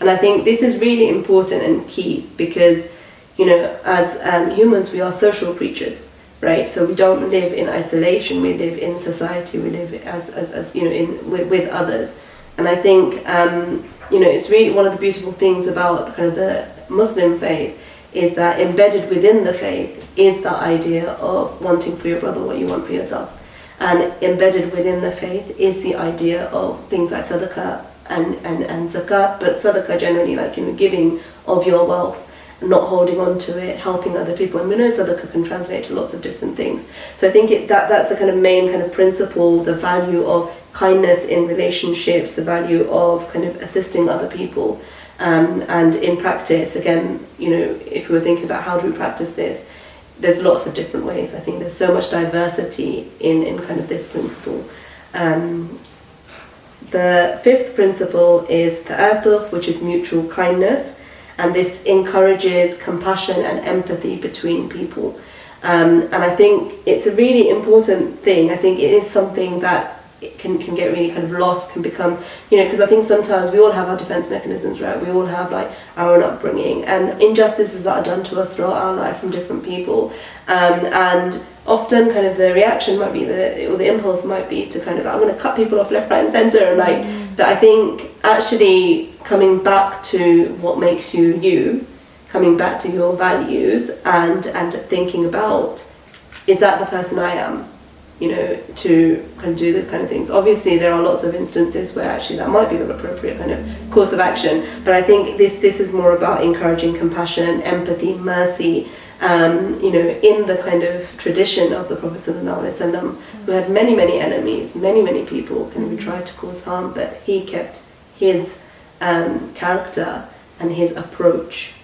And I think this is really important and key because, you know, as humans, we are social creatures, right? So we don't live in isolation, we live in society, we live as you know, with others. And I think, you know, it's really one of the beautiful things about kind of the Muslim faith is that embedded within the faith is the idea of wanting for your brother what you want for yourself. And embedded within the faith is the idea of things like sadaqah and zakat, but sadaqah generally, like, you know, giving of your wealth, not holding on to it, helping other people. And we know sadaqah can translate to lots of different things. So I think that's the kind of main kind of principle, the value of kindness in relationships, the value of kind of assisting other people. And in practice, again, you know, if we were thinking about how do we practice this, there's lots of different ways. I think there's so much diversity in kind of this principle. The fifth principle is ta'atuf, which is mutual kindness, and this encourages compassion and empathy between people. And I think it's a really important thing. I think it is something that it can get really kind of lost, can become, you know, because I think sometimes we all have our defense mechanisms, right? We all have like our own upbringing and injustices that are done to us throughout our life from different people. And often kind of the reaction might be, or the impulse might be to kind of, I'm going to cut people off left, right and centre. And like, but I think actually coming back to what makes you you, coming back to your values and thinking about, is that the person I am? You know, to kind of do this kind of things. Obviously, there are lots of instances where actually that might be the appropriate kind of course of action. But I think this is more about encouraging compassion, empathy, mercy. You know, in the kind of tradition of the Prophet ﷺ, who had many enemies, many people kind of tried to cause harm, but he kept his character and his approach.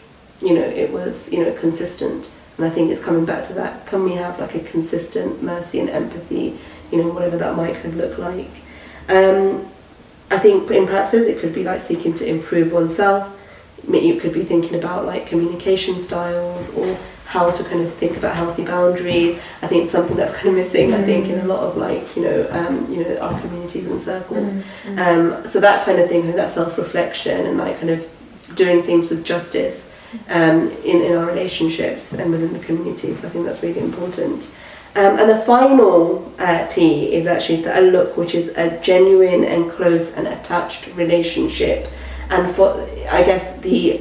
You know, it was, you know, consistent. And I think it's coming back to that. Can we have like a consistent mercy and empathy, you know, whatever that might kind of look like. I think in practice it could be like seeking to improve oneself. You could be thinking about like communication styles or how to kind of think about healthy boundaries. I think it's something that's kind of missing, I think, in a lot of like, you know, our communities and circles. So that kind of thing, that self-reflection and like kind of doing things with justice. In our relationships and within the communities. I think that's really important. And the final T is actually ta'alluq, which is a genuine and close and attached relationship. And for, I guess, the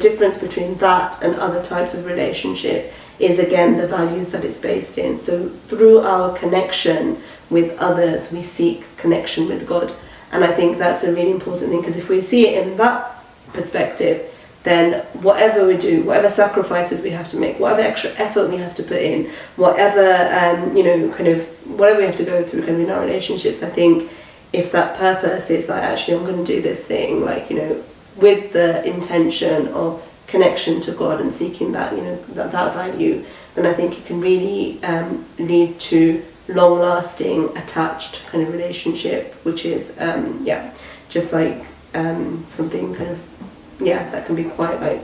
difference between that and other types of relationship is, again, the values that it's based in. So through our connection with others, we seek connection with God. And I think that's a really important thing, because if we see it in that perspective, then whatever we do, whatever sacrifices we have to make, whatever extra effort we have to put in, whatever, you know, kind of, whatever we have to go through kind of in our relationships, I think if that purpose is like, actually, I'm going to do this thing, like, you know, with the intention of connection to God and seeking that, you know, that value, then I think it can really lead to long-lasting, attached kind of relationship, which is, just like something kind of, that can be quite like,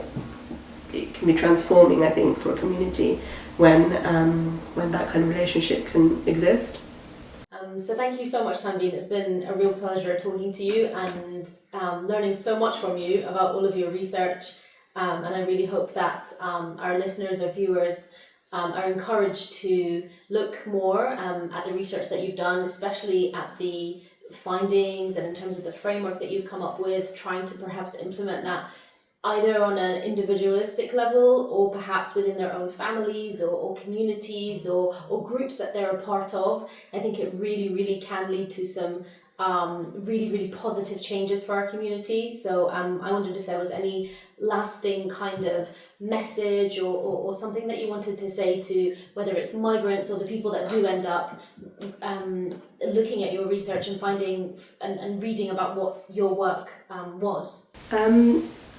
it can be transforming, I think, for a community when that kind of relationship can exist. So thank you so much, Tanveen. It's been a real pleasure talking to you and learning so much from you about all of your research. And I really hope that our listeners or viewers are encouraged to look more at the research that you've done, especially at the findings and in terms of the framework that you've come up with, trying to perhaps implement that either on an individualistic level or perhaps within their own families or communities or groups that they're a part of. I think it really can lead to some really positive changes for our community. So I wondered if there was any lasting kind of message or something that you wanted to say to whether it's migrants or the people that do end up looking at your research and finding and reading about what your work was.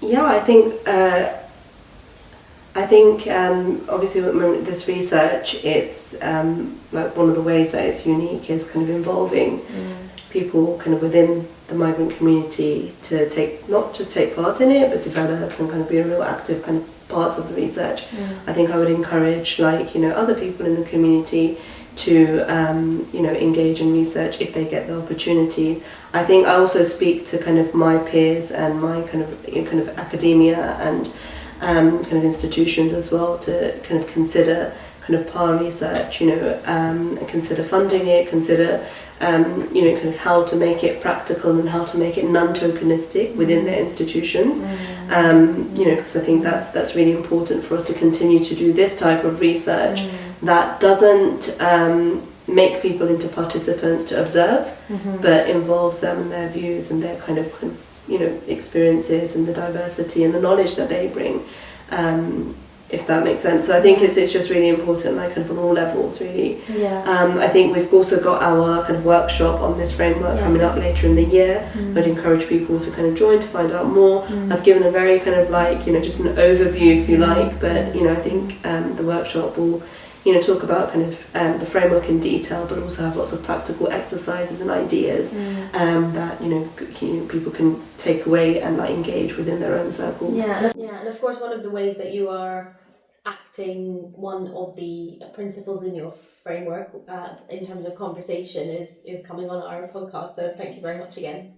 I think obviously with this research, it's like one of the ways that it's unique is kind of involving people kind of within the migrant community to not just take part in it, but develop and kind of be a real active kind of part of the research. I think I would encourage, like, you know, other people in the community, to engage in research if they get the opportunities. I think I also speak to kind of my peers and my kind of academia and kind of institutions as well to kind of consider kind of PAR research, consider funding it, consider kind of how to make it practical and how to make it non-tokenistic within their institutions. Because I think that's really important for us to continue to do this type of research that doesn't make people into participants to observe, but involves them and their views and their kind of experiences and the diversity and the knowledge that they bring. If that makes sense. So I think it's just really important, like kind of on all levels, really. Yeah. I think we've also got our kind of workshop on this framework coming up later in the year. I'd encourage people to kind of join to find out more. I've given a very kind of like, just an overview, if you like, but, I think the workshop will, talk about kind of the framework in detail, but also have lots of practical exercises and ideas that, people can take away and like engage within their own circles. Yeah, and of course one of the ways that you are acting one of the principles in your framework in terms of conversation is coming on our podcast, so thank you very much again.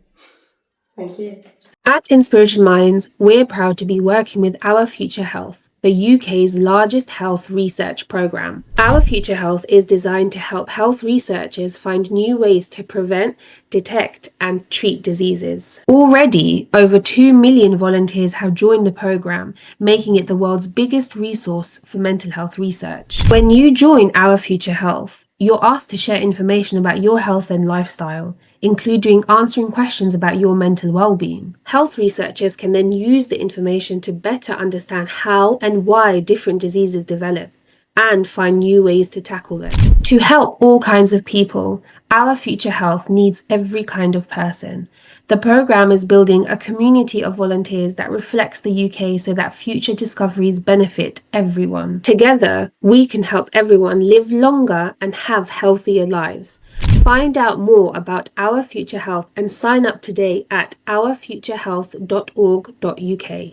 Thank you. At Inspirited Minds, we're proud to be working with Our Future Health, the UK's largest health research programme. Our Future Health is designed to help health researchers find new ways to prevent, detect and treat diseases. Already, over 2 million volunteers have joined the programme, making it the world's biggest resource for mental health research. When you join Our Future Health, you're asked to share information about your health and lifestyle, including answering questions about your mental well-being. Health researchers can then use the information to better understand how and why different diseases develop and find new ways to tackle them. To help all kinds of people, Our Future Health needs every kind of person. The programme is building a community of volunteers that reflects the UK so that future discoveries benefit everyone. Together, we can help everyone live longer and have healthier lives. Find out more about Our Future Health and sign up today at ourfuturehealth.org.uk.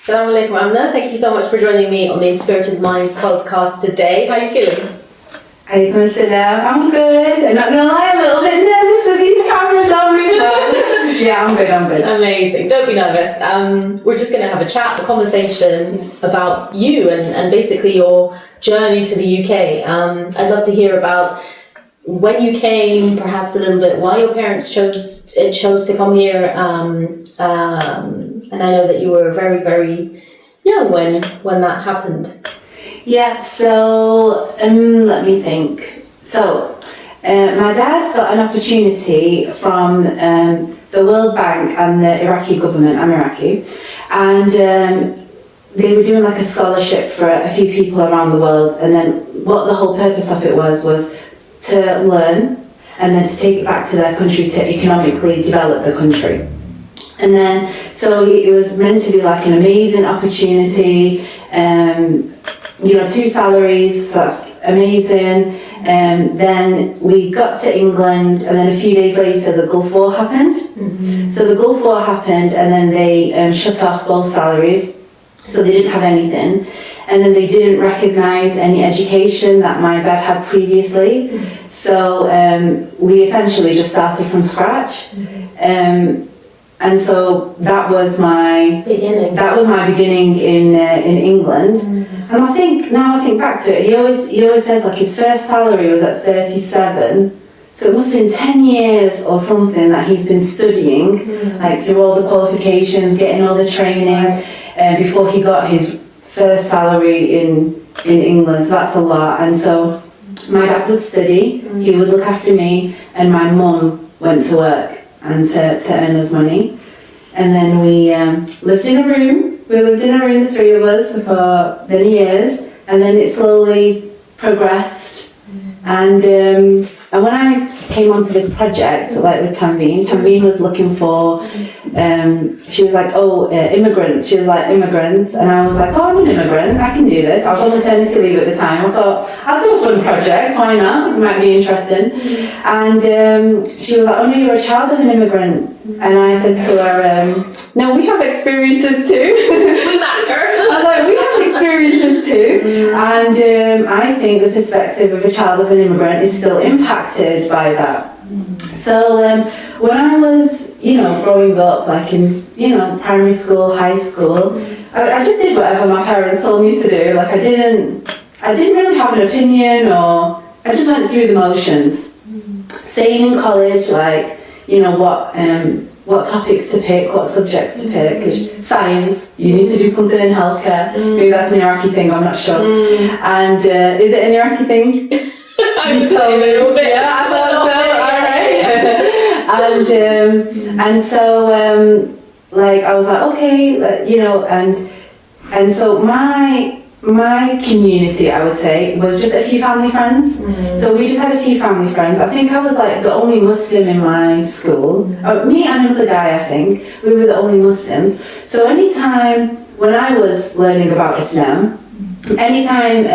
Assalamu alaikum, Amna. Thank you so much for joining me on the Inspirited Minds podcast today. How are you feeling? Alaikum assalam. I'm good. I'm not gonna lie, I'm a little bit nervous with these cameras on me, but yeah, I'm good. Amazing. Don't be nervous. We're just going to have a chat, a conversation about you and basically your journey to the UK. I'd love to hear about when you came, perhaps a little bit why your parents chose to come here. And I know that you were very, very young when that happened. Yeah, so let me think. So my dad got an opportunity from the World Bank and the Iraqi government. I'm Iraqi, and they were doing like a scholarship for a few people around the world. And then what the whole purpose of it was to learn and then to take it back to their country to economically develop the country. And then so it was meant to be like an amazing opportunity. 2 salaries, so that's amazing. Then we got to England, and then a few days later the Gulf War happened. So the Gulf War happened, and then they shut off both salaries, so they didn't have anything. And then they didn't recognise any education that my dad had previously. So we essentially just started from scratch. And so that was my beginning in England. And I think back to it, he always says like his first salary was at 37. So it must have been 10 years or something that he's been studying, like through all the qualifications, getting all the training, before he got his first salary in England. So that's a lot. And so my dad would study, he would look after me, and my mum went to work and to earn us money. And then we lived in a room. We lived in a room, the 3 of us, for many years. And then it slowly progressed. And when I came onto this project, like with Tanveen was looking for, she was like, immigrants. She was like, immigrants. And I was like, I'm an immigrant, I can do this. I was on maternity leave at the time. I thought, I'll do a fun project, why not? It might be interesting. And she was like, no, you're a child of an immigrant. And I said to her, no, we have experiences too. We matter. I was like, we have experiences too. And I think the perspective of a child of an immigrant is still impacted by that. So when I was, growing up, like in, primary school, high school, I just did whatever my parents told me to do. Like I didn't really have an opinion, or I just went through the motions. Same in college, like, what topics to pick, what subjects to pick. 'Cause science, you need to do something in healthcare. Maybe that's an Iraqi thing, I'm not sure. And is it an Iraqi thing? You tell me. Yeah, I thought so. All right. And so like I was like, okay, and so my community, I would say, was just a few family friends. So we just had a few family friends. I think I was like the only Muslim in my school. Me and another guy, I think. We were the only Muslims. So anytime when I was learning about Islam, anytime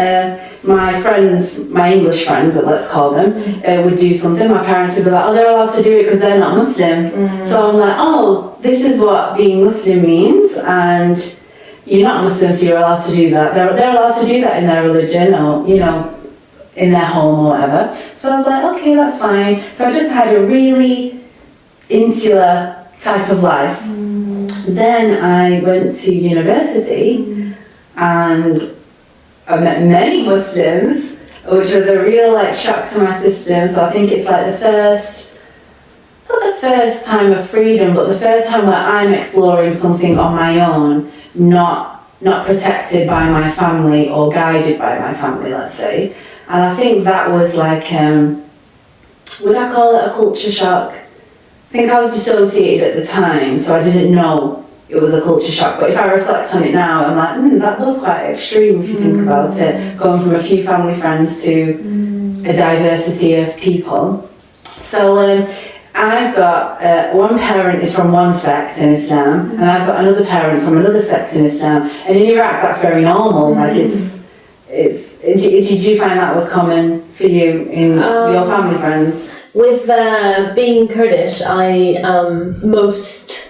my friends, my English friends, let's call them, would do something, my parents would be like, oh, they're allowed to do it because they're not Muslim. So I'm like, oh, this is what being Muslim means, and you're not Muslim, so you're allowed to do that. They're allowed to do that in their religion, or, in their home or whatever. So I was like, okay, that's fine. So I just had a really insular type of life. Then I went to university, and I met many Muslims, which was a real shock to my system. So I think it's like not the first time of freedom, but the first time where I'm exploring something on my own, not protected by my family or guided by my family, let's say. And I think that was like, would I call it a culture shock? I think I was dissociated at the time, so I didn't know it was a culture shock. But if I reflect on it now, I'm like, that was quite extreme if you think about it, going from a few family friends to a diversity of people. So I've got one parent is from one sect in Islam, and I've got another parent from another sect in Islam. And in Iraq, that's very normal. Like did you find that was common for you in your family friends? With being Kurdish, I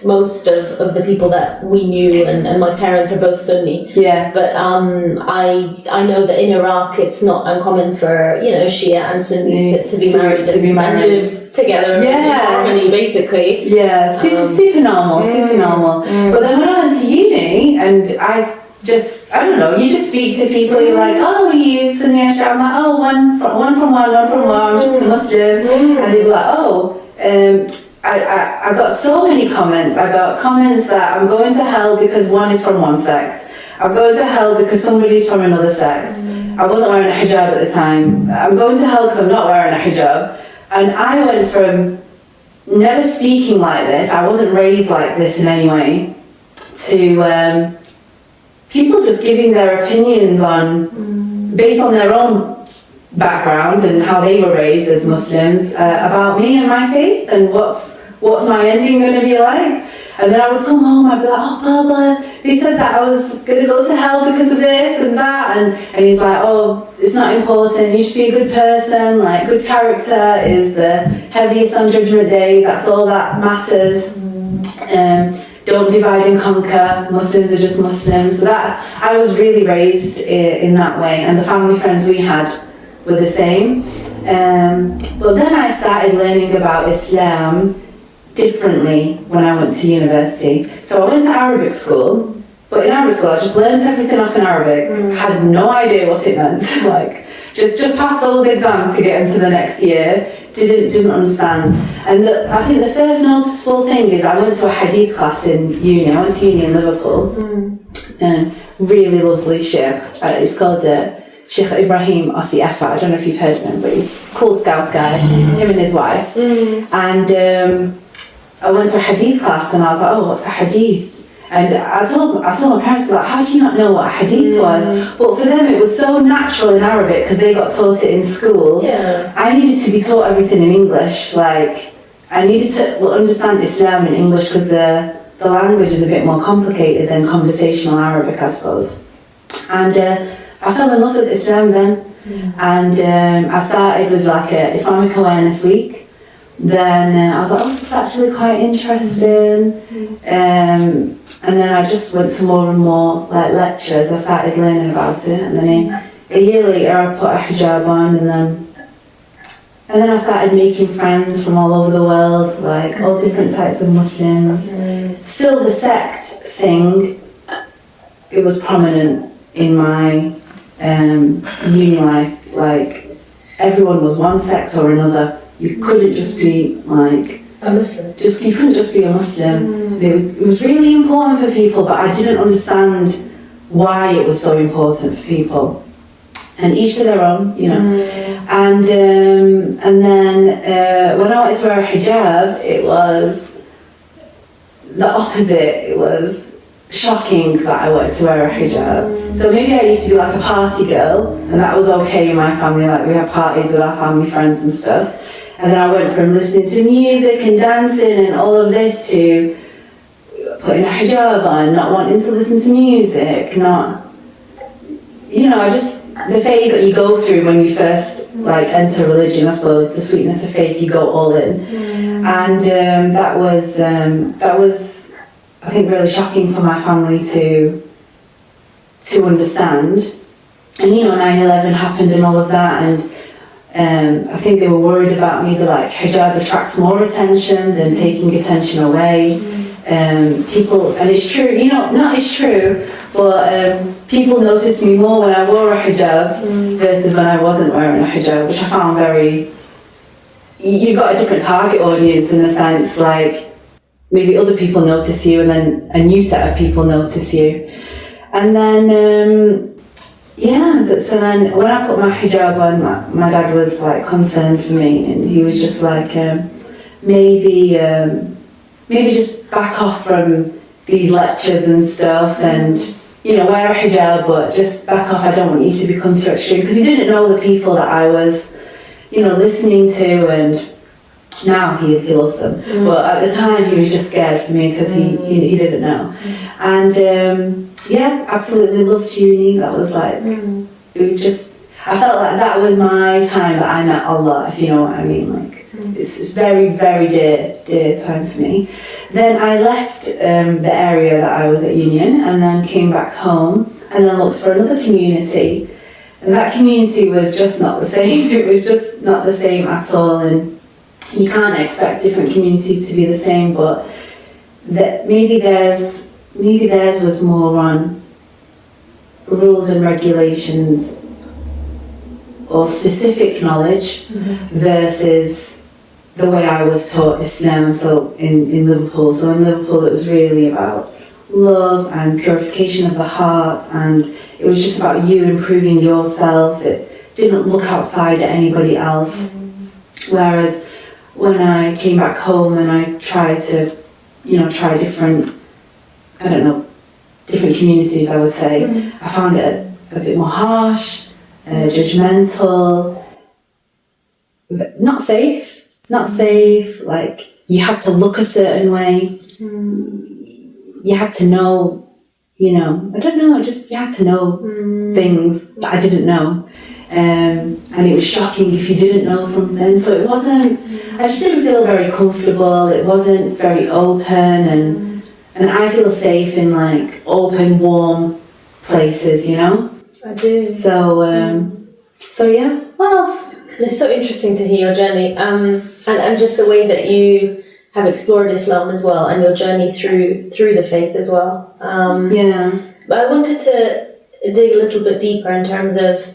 most of the people that we knew, and my parents are both Sunni. Yeah. But I know that in Iraq it's not uncommon for Shia and Sunnis to be married and live together in harmony, basically. Yeah, super normal. But then when I went to uni, and I don't know, you just speak to people, you're like, oh, are you Sunni or Shia? I'm like, oh, one from one, I'm just a Muslim. And they were like, oh, I got so many comments. I got comments that I'm going to hell because one is from one sect. I'm going to hell because somebody's from another sect. I wasn't wearing a hijab at the time. I'm going to hell because I'm not wearing a hijab. And I went from never speaking like this, I wasn't raised like this in any way, to people just giving their opinions based on their own background and how they were raised as Muslims, about me and my faith and what's my ending going to be like. And then I would come home, I'd be like, oh, blah, blah, they said that I was going to go to hell because of this and that. And he's like, oh, it's not important, you should be a good person, like good character is the heaviest on Judgment Day, that's all that matters. Don't divide and conquer, Muslims are just Muslims. So that, I was really raised in that way, and the family friends we had were the same. But then I started learning about Islam differently when I went to university. So I went to Arabic school, but in Arabic school I just learned everything off in Arabic, had no idea what it meant, like just passed those exams to get into the next year, didn't understand. And I think the first noticeable thing is I went to a hadith class in uni. I went to uni in Liverpool, really lovely sheikh, it's called Sheikh Ibrahim Osiefa. I don't know if you've heard of him, but he's a cool Scouts guy, him and his wife. And I went to a hadith class and I was like, oh, what's a hadith? And I told my parents, like, how do you not know what a hadith was? But for them it was so natural in Arabic because they got taught it in school. Yeah. I needed to be taught everything in English. Like, I needed to understand Islam in English because the language is a bit more complicated than conversational Arabic, I suppose. And I fell in love with Islam then. And I started with like a Islamic Awareness Week. Then I was like, oh, it's actually quite interesting. And and then I just went to more and more like lectures. I started learning about it, and then a year later I put a hijab on, and then I started making friends from all over the world, like all different types of Muslims. Still the sect thing, it was prominent in my uni life. Like everyone was one sect or another. You couldn't just be like a Muslim. You couldn't just be a Muslim. It was really important for people, but I didn't understand why it was so important for people. And each to their own, you know. And then when I wanted to wear a hijab, it was the opposite. It was shocking that I wanted to wear a hijab. So maybe I used to be like a party girl, and that was okay in my family. Like we had parties with our family friends and stuff. And then I went from listening to music and dancing and all of this to putting a hijab on, not wanting to listen to music, not, you know, the phase that you go through when you first like enter religion, I suppose, the sweetness of faith, you go all in. And that was I think really shocking for my family to understand. And you know, 9/11 happened and all of that, and I think they were worried about me. They're like, hijab attracts more attention than taking attention away. People, and it's true, you know, not it's true, but people noticed me more when I wore a hijab versus when I wasn't wearing a hijab, which I found very, you've got a different target audience in a sense, like maybe other people notice you and then a new set of people notice you. And then, so then when I put my hijab on, my dad was like concerned for me, and he was just like, maybe just back off from these lectures and stuff, and you know, wear a hijab, but just back off. I don't want you to become too extreme, because he didn't know the people that I was, you know, listening to, and now he loves them. But at the time he was just scared for me because he didn't know. And absolutely loved uni. That was like, it was just, I felt like that was my time that I met Allah, if you know what I mean. Like, it's very, very dear time for me. Then I left the area that I was at Union, and then came back home, and then looked for another community. And that community was just not the same. It was just not the same at all. And you can't expect different communities to be the same, but that maybe theirs was more on rules and regulations or specific knowledge versus the way I was taught Islam. So in Liverpool, it was really about love and purification of the heart, and it was just about you improving yourself. It didn't look outside at anybody else. Whereas when I came back home and I tried to, try different communities, I would say, I found it a bit more harsh, judgmental, not safe, like you had to look a certain way, you had to know, you had to know things that I didn't know. And it was shocking if you didn't know something, so it wasn't, I just didn't feel very comfortable. It wasn't very open, and I feel safe in like open, warm places, you know? I do. So yeah, what else? It's so interesting to hear your journey, and just the way that you have explored Islam as well, and your journey through the faith as well. But I wanted to dig a little bit deeper in terms of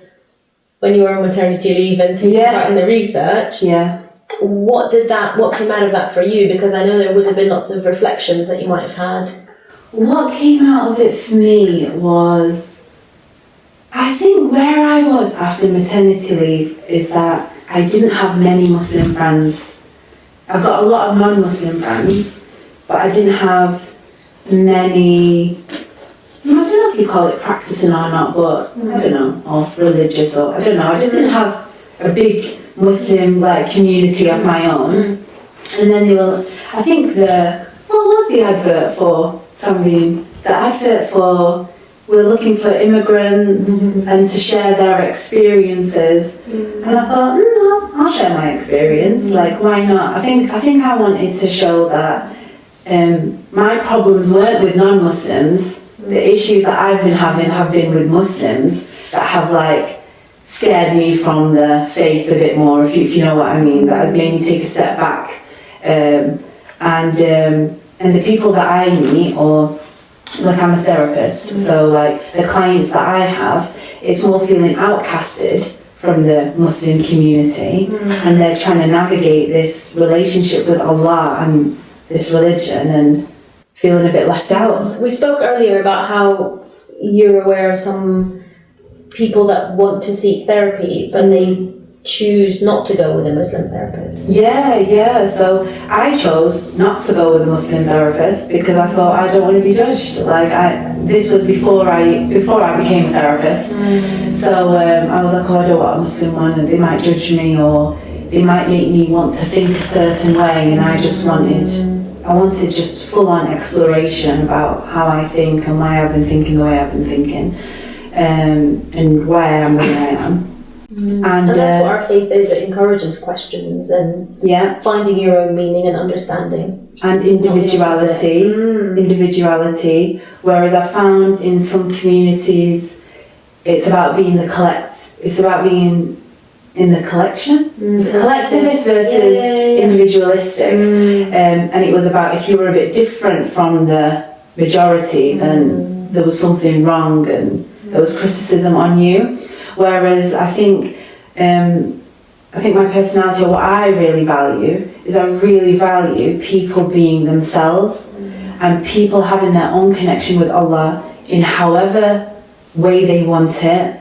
when you were on maternity leave and taking part in the research. Yeah. What came out of that for you? Because I know there would have been lots of reflections that you might have had. What came out of it for me was, I think where I was after maternity leave is that I didn't have many Muslim friends. I've got a lot of non-Muslim friends, but I didn't have many, I don't know if you call it practicing or not, but I don't know, or religious, or I don't know. I just didn't have a big Muslim community of my own. And then I think what was the advert for, tanveen? The advert for, we're looking for immigrants and to share their experiences. And I thought, I'll share my experience, why not? I think I wanted to show that my problems weren't with non-Muslims. The issues that I've been having have been with Muslims that have like scared me from the faith a bit more, if you know what I mean. That has made me take a step back. And the people that I meet, or like I'm a therapist, so like the clients that I have, it's more feeling outcasted from the Muslim community, and they're trying to navigate this relationship with Allah and this religion and feeling a bit left out. We spoke earlier about how you're aware of some people that want to seek therapy, but they choose not to go with a Muslim therapist. Yeah. So I chose not to go with a Muslim therapist because I thought I don't want to be judged. This was before I became a therapist. So I was like, I don't want a Muslim one, and they might judge me or they might make me want to think a certain way. And I wanted just full-on exploration about how I think and why I've been thinking the way I've been thinking, and why I am the way I am. And that's what our faith is. It encourages questions and finding your own meaning and understanding. And individuality. Whereas I found in some communities, it's about being it's about being in the collection. Collectivist versus individualistic. And it was about if you were a bit different from the majority, then there was something wrong and there was criticism on you. Whereas I think my personality, or what I really value, is I really value people being themselves and people having their own connection with Allah in however way they want it.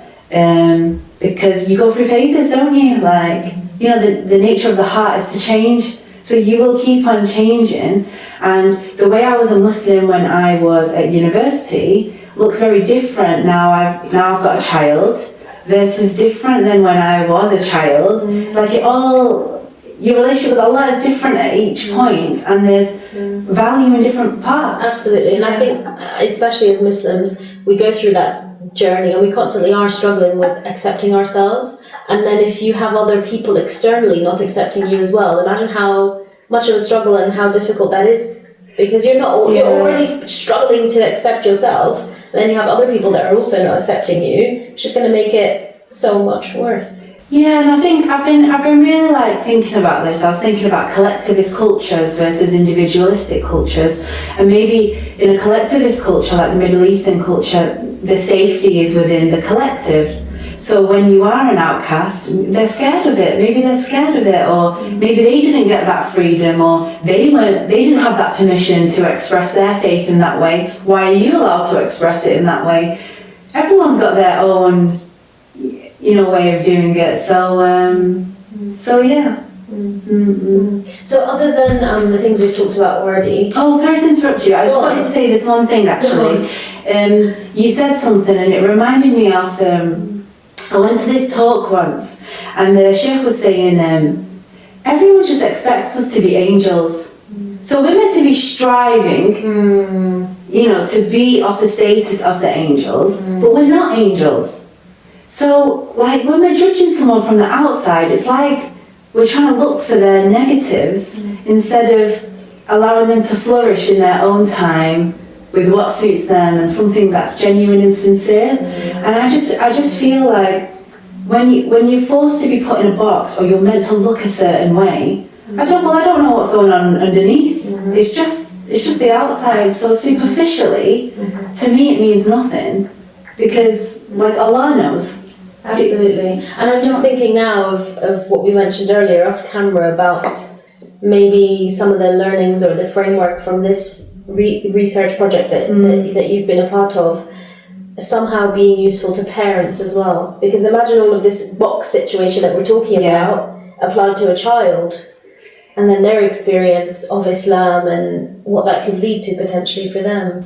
Because you go through phases, don't you? Like, the nature of the heart is to change. So you will keep on changing. And the way I was a Muslim when I was at university looks very different now. I've got a child. Versus different than when I was a child. Like your relationship with Allah is different at each point, and there's value in different parts. Absolutely, and I think especially as Muslims, we go through that journey and we constantly are struggling with accepting ourselves. And then if you have other people externally not accepting you as well, imagine how much of a struggle and how difficult that is, because you're already struggling to accept yourself. Then you have other people that are also not accepting you. It's just going to make it so much worse. Yeah, and I think I've been really thinking about this. I was thinking about collectivist cultures versus individualistic cultures, and maybe in a collectivist culture like the Middle Eastern culture, the safety is within the collective. So when you are an outcast, they're scared of it. Maybe they're scared of it, or maybe they didn't get that freedom, or they didn't have that permission to express their faith in that way. Why are you allowed to express it in that way? Everyone's got their own, way of doing it. So yeah. So other than the things we've talked about already. Oh, sorry to interrupt you. I just wanted to say this one thing actually. You said something and it reminded me of. I went to this talk once, and the sheikh was saying, everyone just expects us to be angels. So we're meant to be striving, to be of the status of the angels, but we're not angels. So, when we're judging someone from the outside, it's like we're trying to look for their negatives instead of allowing them to flourish in their own time with what suits them and something that's genuine and sincere. And I just feel like when you're forced to be put in a box or you're meant to look a certain way, I don't know what's going on underneath. It's just the outside. So superficially, to me it means nothing, because Allah knows. Absolutely. And I'm just thinking now of what we mentioned earlier off camera about maybe some of the learnings or the framework from this research project that you've been a part of somehow being useful to parents as well, because imagine all of this box situation that we're talking about applied to a child, and then their experience of Islam and what that could lead to potentially for them.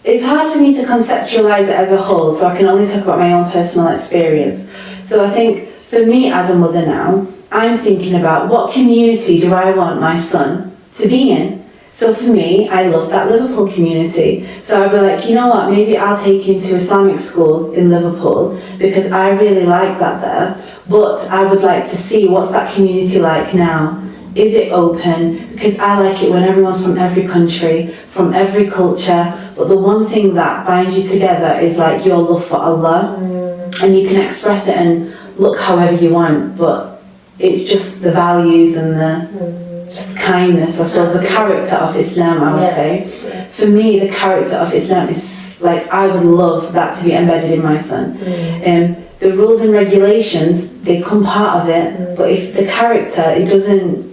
It's hard for me to conceptualize it as a whole, so I can only talk about my own personal experience. So I think for me as a mother now, I'm thinking about what community do I want my son to be in. So for me, I love that Liverpool community. So I'd be like, you know what, maybe I'll take him to Islamic school in Liverpool because I really like that there. But I would like to see what's that community like now. Is it open? Because I like it when everyone's from every country, from every culture, but the one thing that binds you together is like your love for Allah, and you can express it and look however you want, but it's just the values and the just kindness, I suppose. Absolutely. The character of Islam, I would say. Yeah. For me, the character of Islam is like, I would love that to be embedded in my son. The rules and regulations, they come part of it, but if the character, it doesn't,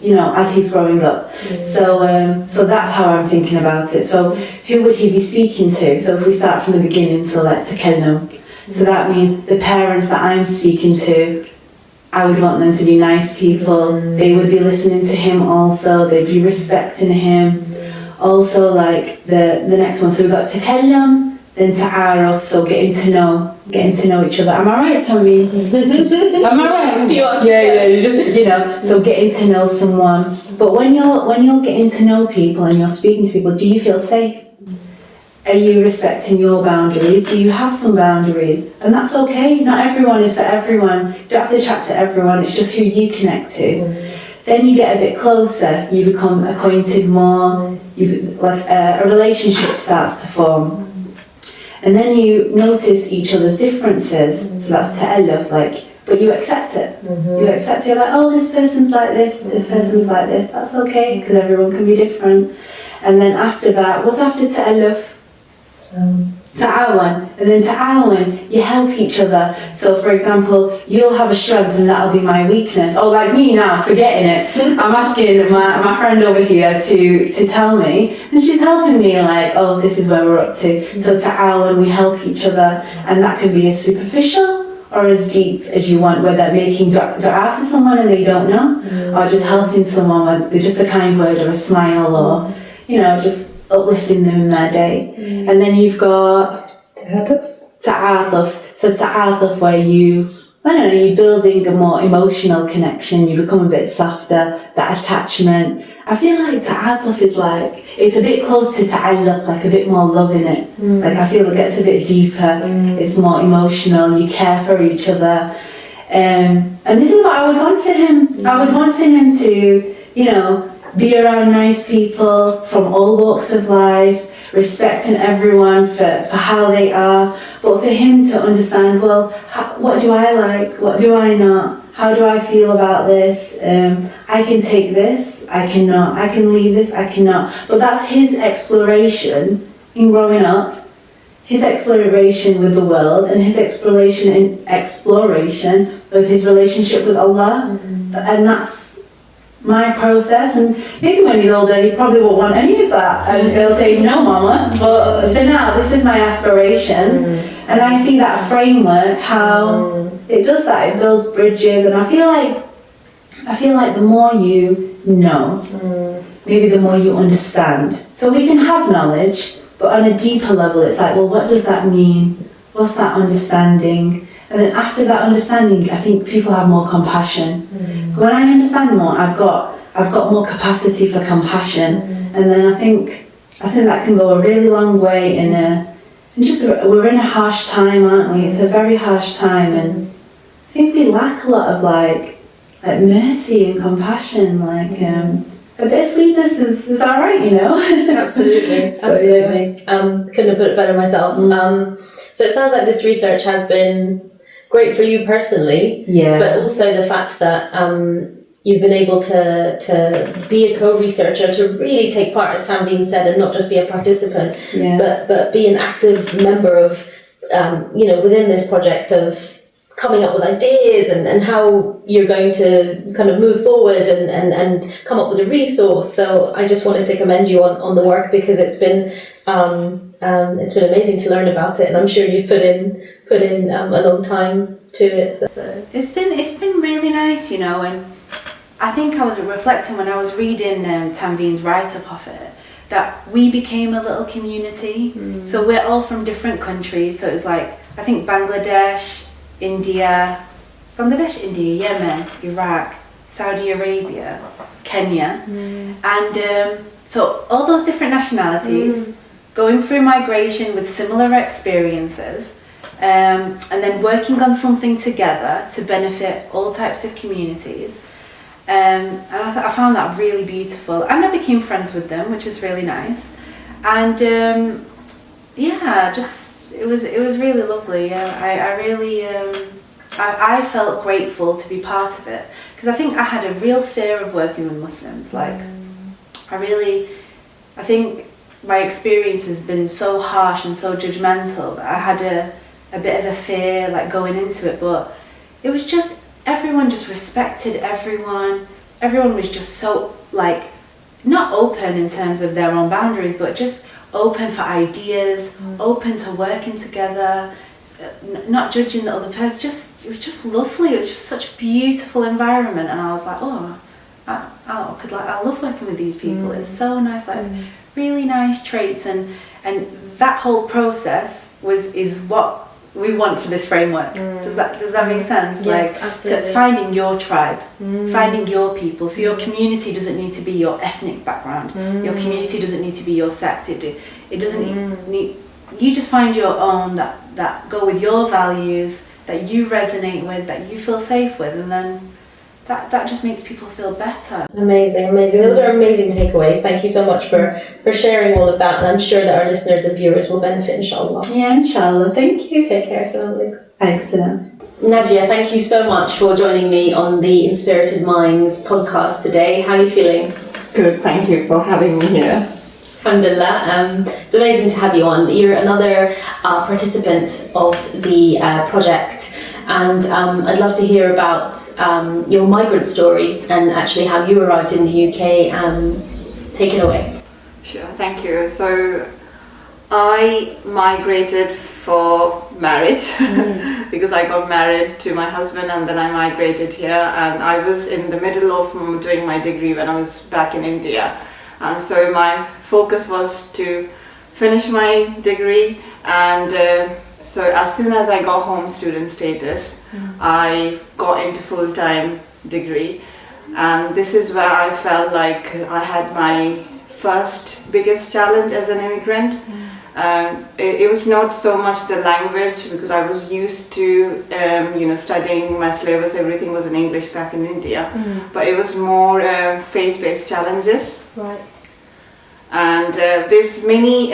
you know, as he's growing up. So that's how I'm thinking about it. So who would he be speaking to? So if we start from the beginning, so like takallum. So that means the parents that I'm speaking to, I would want them to be nice people. They would be listening to him also. They'd be respecting him. Also, like the next one. So we've got takallum, then ta'aruf, so getting to know each other. Am I right, Tommy? Am I right? Yeah, you just, you know, so getting to know someone. But when you're getting to know people and you're speaking to people, do you feel safe? Are you respecting your boundaries? Do you have some boundaries? And that's okay. Not everyone is for everyone. You don't have to chat to everyone. It's just who you connect to. Then you get a bit closer. You become acquainted more. A relationship starts to form. And then you notice each other's differences. So that's ta'alluf, like, but you accept it. You accept it, like, oh, this person's like this person's like this. That's okay, because everyone can be different. And then after that, what's after ta'alluf? Ta'awan. And then ta'awan, you help each other. So for example, you'll have a strength and that'll be my weakness. Oh, like me now, forgetting it. I'm asking my friend over here to tell me, and she's helping me, like, oh, this is where we're up to. So ta'awan, we help each other, and that can be as superficial or as deep as you want, whether making dua for someone and they don't know, or just helping someone with just a kind word or a smile, or, you know, just uplifting them in their day. And then you've got ta'atuf. So ta'atuf, where you're building a more emotional connection, you become a bit softer, that attachment. I feel like ta'atuf is like, it's a bit close to ta'alluq, like a bit more love in it. Like I feel it gets a bit deeper, it's more emotional, you care for each other. And this is what I would want for him. I would want for him to, you know, be around nice people from all walks of life, respecting everyone for how they are, but for him to understand, well, what do I like, what do I not, how do I feel about this, I can take this, I cannot, I can leave this, I cannot. But that's his exploration in growing up, his exploration with the world, and his exploration with his relationship with Allah, and that's my process. And maybe when he's older he probably won't want any of that, and he'll say, no mama, but for now this is my aspiration. And I see that framework, how it does that, it builds bridges. And I feel like the more you know, maybe the more you understand. So we can have knowledge, but on a deeper level it's like, well, what does that mean? What's that understanding? And then after that understanding, I think people have more compassion. When I understand more, I've got more capacity for compassion, and then I think that can go a really long way we're in a harsh time, aren't we? It's a very harsh time, and I think we lack a lot of like mercy and compassion. Like a bit of sweetness is all right, you know. Absolutely. Couldn't have put it better myself. So it sounds like this research has been great for you personally, but also the fact that you've been able to be a co-researcher, to really take part, as Tanveen said, and not just be a participant, but be an active member of, within this project of coming up with ideas and how you're going to kind of move forward and come up with a resource. So I just wanted to commend you on the work, because it's been amazing to learn about it, and I'm sure you put in a long time to it. So it's been really nice, you know. And I think I was reflecting when I was reading Tanveen's write-up of it, that we became a little community. So we're all from different countries. So it's like, I think Bangladesh, India, Yemen, Iraq, Saudi Arabia, Kenya, and so all those different nationalities going through migration with similar experiences, and then working on something together to benefit all types of communities. And I found that really beautiful, and I became friends with them, which is really nice. And just it was really lovely. I really I felt grateful to be part of it, because I think I had a real fear of working with Muslims. Like I think my experience has been so harsh and so judgmental that I had a bit of a fear like going into it, but it was just, everyone just respected everyone. Everyone was just so like, not open in terms of their own boundaries, but just open for ideas, open to working together, not judging the other person. It was just lovely. It was just such a beautiful environment, and I was like, I love working with these people. It's so nice, like really nice traits, and that whole process is what we want for this framework. Does that make sense? Yes, like absolutely. finding your tribe, finding your people. So your community doesn't need to be your ethnic background. Your community doesn't need to be your sect. It doesn't need. You just find your own that go with your values, that you resonate with, that you feel safe with, and then that just makes people feel better. Amazing. Those are amazing takeaways. Thank you so much for sharing all of that, and I'm sure that our listeners and viewers will benefit, inshallah. Yeah, inshallah. Thank you. Take care. Assalamu alaikum. Thanks, Sana. Nadia, thank you so much for joining me on the Inspirited Minds podcast today. How are you feeling? Good, thank you for having me here. Alhamdulillah. It's amazing to have you on. You're another participant of the project, and I'd love to hear about your migrant story and actually how you arrived in the UK. Take it away. Sure, thank you. So I migrated for marriage because I got married to my husband, and then I migrated here, and I was in the middle of doing my degree when I was back in India. And so my focus was to finish my degree, and so as soon as I got home student status, I got into full-time degree, and this is where I felt like I had my first biggest challenge as an immigrant. It was not so much the language, because I was used to studying my syllabus, everything was in English back in India, but it was more faith-based challenges. Right. And there's many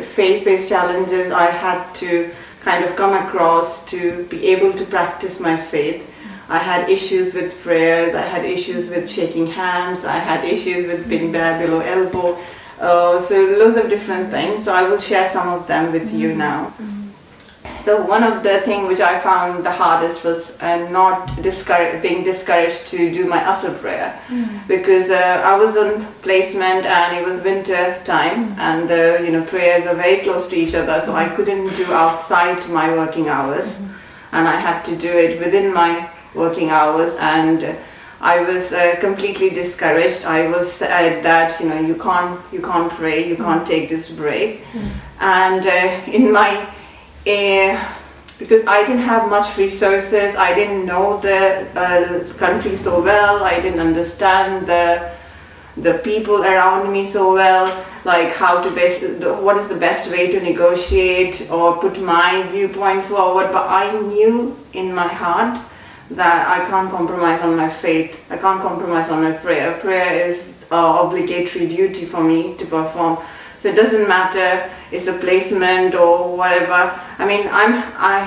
faith-based challenges I had to kind of come across to be able to practice my faith. I had issues with prayers, I had issues with shaking hands, I had issues with being bare below elbow, so loads of different things. So I will share some of them with you now. So one of the things which I found the hardest was not being discouraged to do my Asr prayer, because I was on placement and it was winter time, and the prayers are very close to each other, so I couldn't do outside my working hours, and I had to do it within my working hours, and I was completely discouraged. I was said that you can't pray, you can't take this break, and in my because I didn't have much resources, I didn't know the country so well, I didn't understand the people around me so well, like what is the best way to negotiate or put my viewpoint forward. But I knew in my heart that I can't compromise on my faith, I can't compromise on my prayer. Prayer is an obligatory duty for me to perform. So it doesn't matter, it's a placement or whatever. I mean, I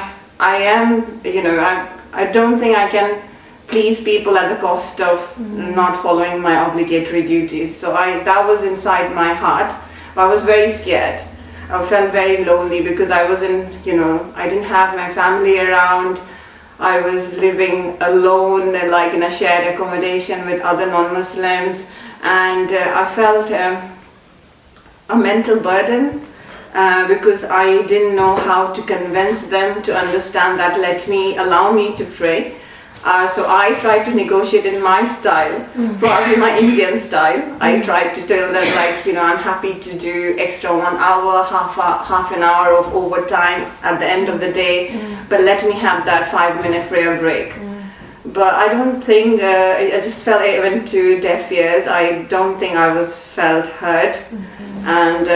don't think I can please people at the cost of not following my obligatory duties. So that was inside my heart. But I was very scared. I felt very lonely because I wasn't, I didn't have my family around. I was living alone, like in a shared accommodation with other non-Muslims, and I felt a mental burden because I didn't know how to convince them to understand that allow me to pray. So I tried to negotiate in my style, probably my Indian style. I tried to tell them I'm happy to do extra 1 hour, half an hour of overtime at the end of the day, but let me have that 5-minute prayer break. But I don't think, I just felt it went to deaf ears. I don't think I was felt heard. And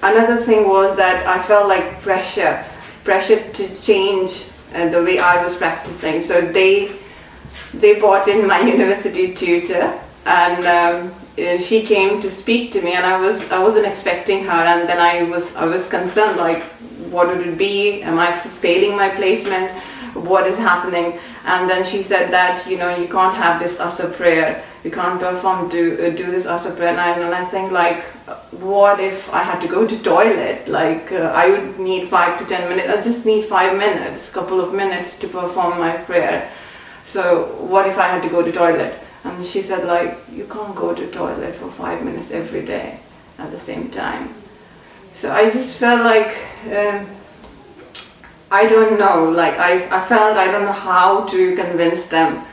another thing was that I felt like pressure to change the way I was practicing. So they they brought in my university tutor, and she came to speak to me, and I wasn't expecting her, and then I was concerned, like, what would it be? Am I failing my placement? What is happening? And then she said that, you can't have this asr prayer, you can't do this asr prayer. And I think, like, what if I had to go to toilet? Like, I would need 5 to 10 minutes. I just need 5 minutes, couple of minutes to perform my prayer. So what if I had to go to toilet? And she said, like, you can't go to toilet for 5 minutes every day at the same time. So I just felt like, I don't know, like I felt I don't know how to convince them.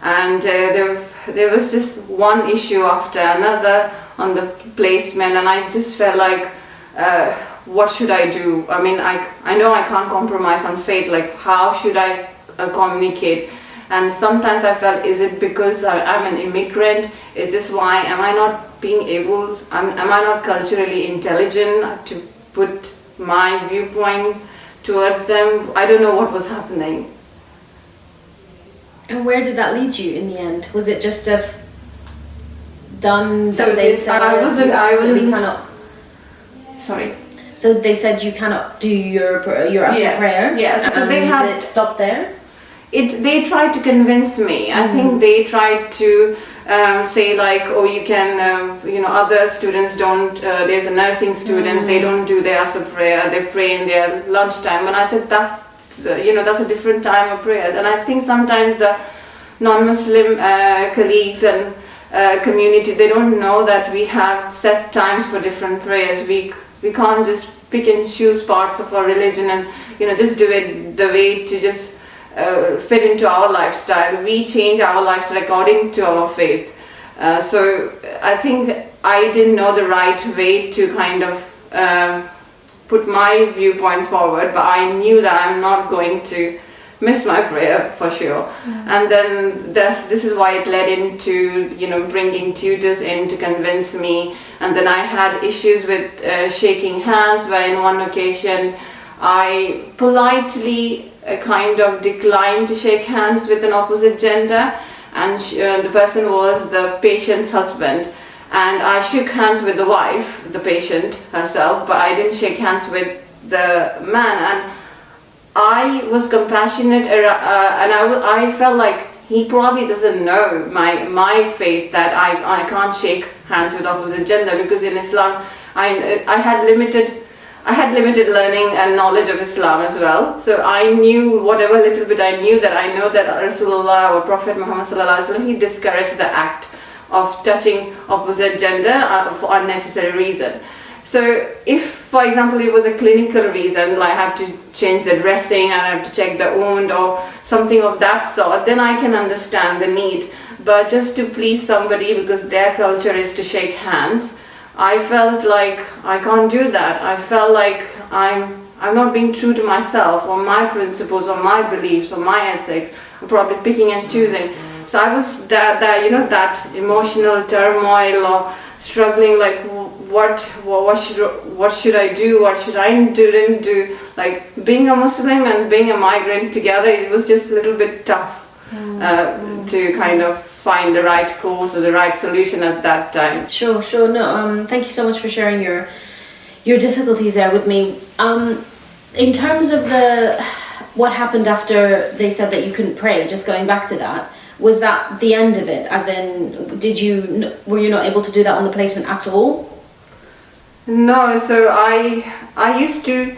And there was just one issue after another on the placement, and I just felt like, what should I do? I mean, I know I can't compromise on faith, like how should I communicate? And sometimes I felt, is it because I'm an immigrant? Is this why? Am I not being able, am I not culturally intelligent to put my viewpoint towards them? I don't know what was happening. And where did that lead you in the end? Was it just a done So that they this- said I wasn't- you I absolutely was- cannot? Sorry. So they said you cannot do your asr prayer. Yeah, so and they had- it stopped there. They tried to convince me. I think they tried to say, like, oh, you can, other students don't, there's a nursing student, they don't do their asr prayer, they pray in their lunchtime. And I said, that's a different time of prayer. And I think sometimes the non-Muslim colleagues and community, they don't know that we have set times for different prayers. We can't just pick and choose parts of our religion and, just do it the way to just fit into our lifestyle. We change our lifestyle according to our faith. So I think I didn't know the right way to kind of put my viewpoint forward, but I knew that I'm not going to miss my prayer for sure. And then this is why it led into bringing tutors in to convince me. And then I had issues with shaking hands, where in one occasion I politely kind of declined to shake hands with an opposite gender, and the person was the patient's husband, and I shook hands with the wife, the patient herself, but I didn't shake hands with the man. And I was compassionate, and I felt like he probably doesn't know my faith, that I can't shake hands with opposite gender, because in Islam I had limited learning and knowledge of Islam as well. So I knew whatever little bit I knew, that I know that Rasulullah or Prophet Muhammad sallallahu alaihi wasallam, he discouraged the act of touching opposite gender for unnecessary reason. So if, for example, it was a clinical reason, like I have to change the dressing and I have to check the wound or something of that sort, then I can understand the need. But just to please somebody because their culture is to shake hands, I felt like I can't do that. I felt like I'm not being true to myself or my principles or my beliefs or my ethics. I'm probably picking and choosing. So I was that emotional turmoil or struggling, like what should I do? What should I do? Like being a Muslim and being a migrant together, it was just a little bit tough to kind of find the right course or the right solution at that time. Sure. No, thank you so much for sharing your difficulties there with me. In terms of what happened after they said that you couldn't pray, just going back to that, was that the end of it? As in, were you not able to do that on the placement at all? No, so I used to.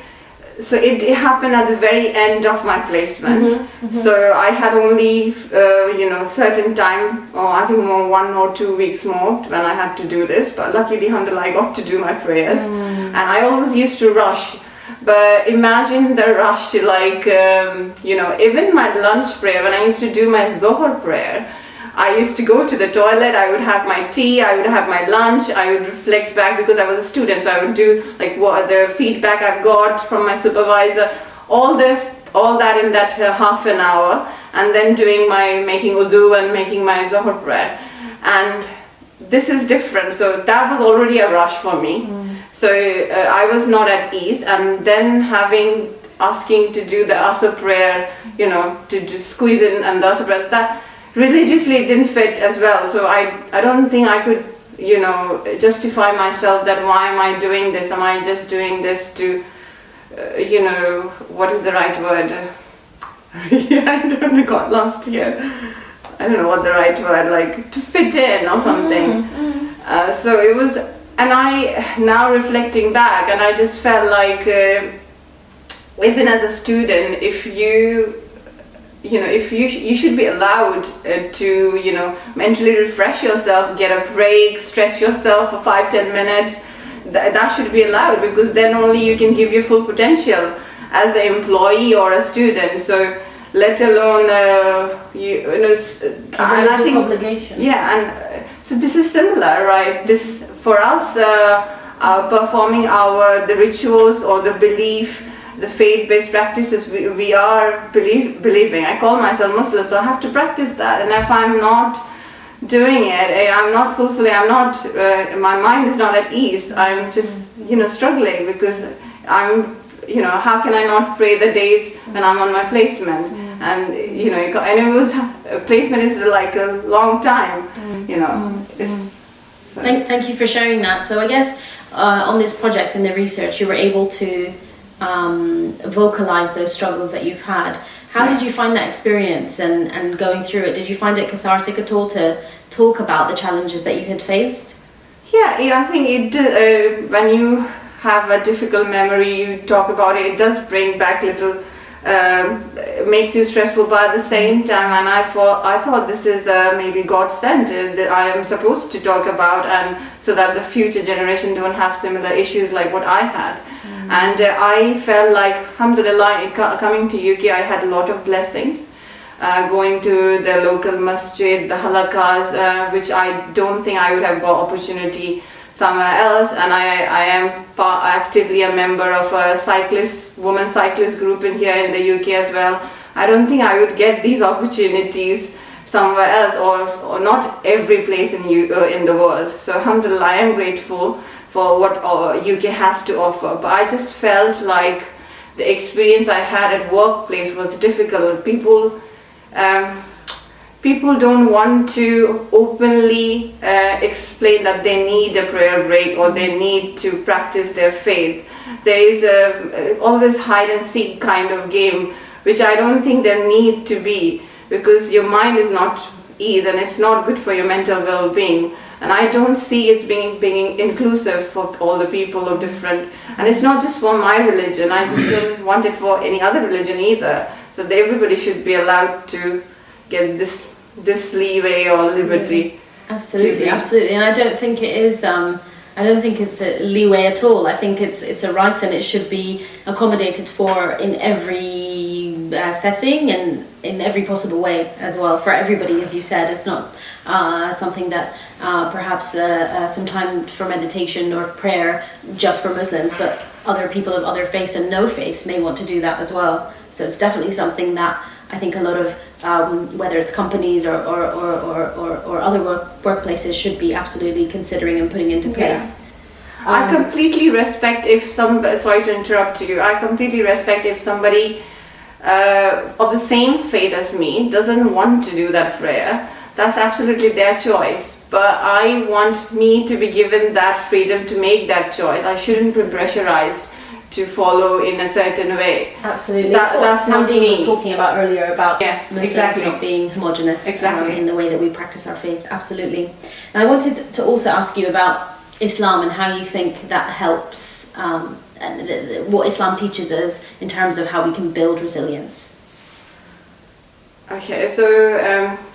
So it happened at the very end of my placement. So I had only, certain time, or I think 1 or 2 weeks more when I had to do this. But luckily, alhamdulillah, I got to do my prayers. And I always used to rush. But imagine the rush, like, even my lunch prayer, when I used to do my Dhuhr prayer, I used to go to the toilet, I would have my tea, I would have my lunch, I would reflect back because I was a student, so I would do like what the feedback I've got from my supervisor, all that in that half an hour, and then making wudu and making my Zuhr prayer. And this is different, so that was already a rush for me. So I was not at ease, and then asking to do the Asr prayer, to squeeze in and the Asr prayer, that religiously it didn't fit as well. So I don't think I could, justify myself that why am I doing this? Am I just doing this to, what is the right word? I don't know, got lost here. I don't know what the right word, like to fit in or something. So it was, and I, now reflecting back, and I just felt like, even as a student, if you should be allowed to, mentally refresh yourself, get a break, stretch yourself for 5-10 minutes, that should be allowed, because then only you can give your full potential as an employee or a student. So let alone, obligation. Yeah, and so this is similar, right? This, for us, performing the rituals or the belief, the faith-based practices we are believing. I call myself Muslim, so I have to practice that. And if I'm not doing it, I'm not fulfilling, I'm not, my mind is not at ease. I'm just, struggling, because I'm, how can I not pray the days when I'm on my placement? And, and it was, placement is like a long time, Thank you for sharing that. So I guess on this project and the research, you were able to vocalize those struggles that you've had. How did you find that experience and going through it? Did you find it cathartic at all to talk about the challenges that you had faced? Yeah, I think it when you have a difficult memory, you talk about it, it does bring back little, makes you stressful, but at the same time, and I thought this is maybe God sent, that I am supposed to talk about, and so that the future generation don't have similar issues like what I had. And I felt like, alhamdulillah, coming to UK, I had a lot of blessings. Going to the local masjid, the halakas, which I don't think I would have got opportunity somewhere else. And I am actively a member of a women cyclist group in here in the UK as well. I don't think I would get these opportunities somewhere else, or not every place in the world. So alhamdulillah, I am grateful for what UK has to offer. But I just felt like the experience I had at workplace was difficult. People don't want to openly explain that they need a prayer break or they need to practice their faith. There is always hide and seek kind of game, which I don't think there need to be, because your mind is not ease and it's not good for your mental well-being. And I don't see it being inclusive for all the people of different, and it's not just for my religion, I just don't want it for any other religion either. So everybody should be allowed to get this leeway or liberty. Absolutely, and I don't think it is. I don't think it's a leeway at all. I think it's a right, and it should be accommodated for in every setting and in every possible way as well for everybody. As you said, it's not something that perhaps some time for meditation or prayer just for Muslims, but other people of other faiths and no faiths may want to do that as well. So it's definitely something that I think a lot of whether it's companies or other workplaces should be absolutely considering and putting into place. I completely respect if sorry to interrupt you, I completely respect if somebody of the same faith as me doesn't want to do that prayer. That's absolutely their choice. But I want me to be given that freedom to make that choice. I shouldn't be pressurized to follow in a certain way. Absolutely. That's what tanveen was talking about earlier, about Muslims exactly. not being homogenous exactly. in the way that we practice our faith. Absolutely. And I wanted to also ask you about Islam and how you think that helps, and what Islam teaches us in terms of how we can build resilience. Okay, so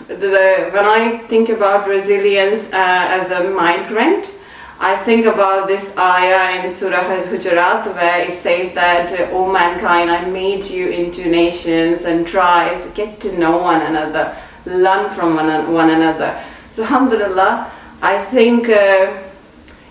when I think about resilience as a migrant, I think about this ayah in Surah Al-Hujurat where it says that, O mankind, I made you into nations and tribes, get to know one another, learn from one another. So alhamdulillah, I think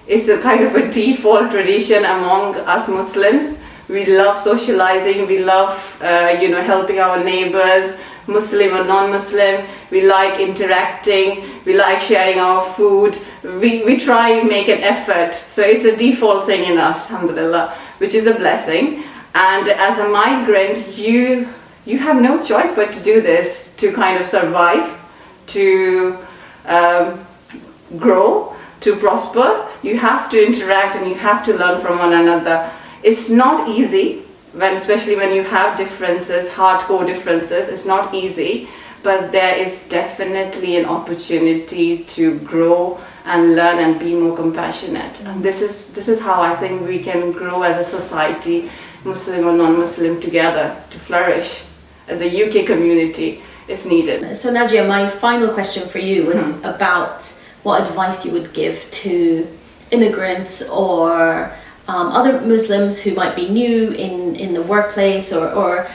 it's a kind of a default tradition among us Muslims. We love socializing, we love helping our neighbors, Muslim or non-Muslim. We like interacting, we like sharing our food. We try and make an effort. So it's a default thing in us, alhamdulillah, which is a blessing. And as a migrant, you have no choice but to do this, to kind of survive, to grow, to prosper, you have to interact and you have to learn from one another. It's not easy, especially when you have differences, hardcore differences. It's not easy, but there is definitely an opportunity to grow and learn and be more compassionate. And this is how I think we can grow as a society, Muslim or non-Muslim, together to flourish as a UK community is needed. So Najia, my final question for you was about what advice you would give to immigrants or other Muslims who might be new in the workplace or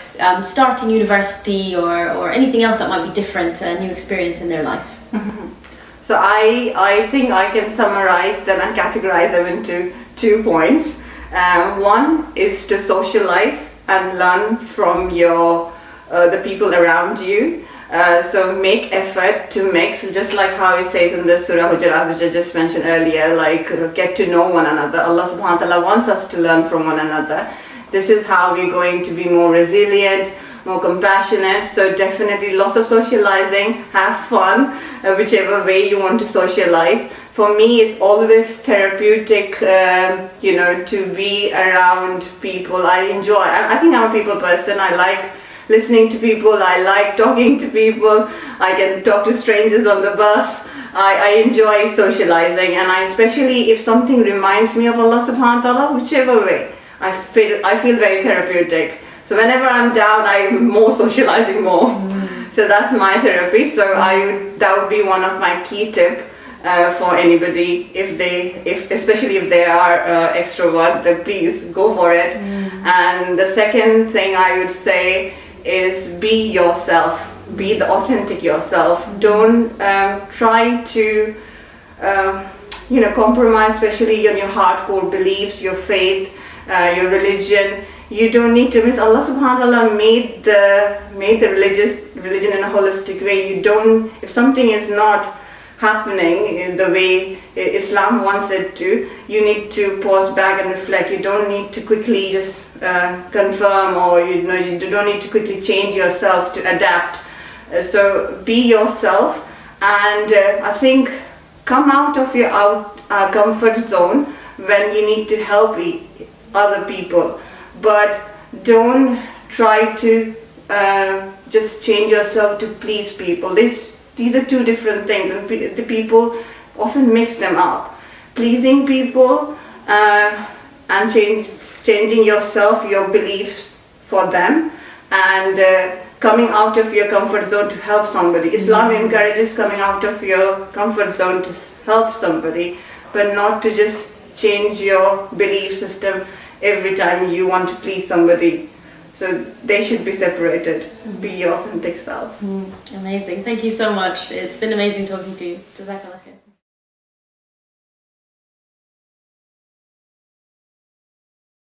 starting university or anything else that might be different, a new experience in their life. So I think I can summarize them and categorize them into 2 points. One is to socialize and learn from the people around you. So make effort to mix, just like how it says in the Surah Hujurat, which I just mentioned earlier, like get to know one another. Allah subhanahu wa ta'ala wants us to learn from one another. This is how we're going to be more resilient, more compassionate. So definitely lots of socializing, have fun, whichever way you want to socialize. For me, it's always therapeutic, to be around people. I enjoy, I think I'm a people person. I like listening to people, I like talking to people, I can talk to strangers on the bus. I enjoy socializing, and especially if something reminds me of Allah subhanahu wa ta'ala, whichever way, I feel very therapeutic. So whenever I'm down, I'm more socializing more. So that's my therapy. So that would be one of my key tip for anybody, especially if they are extrovert, then please go for it. And the second thing I would say is be yourself, be the authentic yourself. Don't try to compromise, especially on your hardcore beliefs, your faith, your religion. You don't need to. Allah subhanahu wa ta'ala made the religion in a holistic way. If something is not happening in the way Islam wants it to, you need to pause back and reflect. You don't need to quickly just confirm, or you don't need to quickly change yourself to adapt. So be yourself, and I think come out of your comfort zone when you need to help other people, but don't try to just change yourself to please people. These are 2 different things, and the people often mix them up. Pleasing people and changing yourself, your beliefs for them, and coming out of your comfort zone to help somebody. Islam encourages coming out of your comfort zone to help somebody, but not to just change your belief system every time you want to please somebody. So they should be separated. Be your authentic self. Amazing. Thank you so much. It's been amazing talking to you. Jazakallah khair.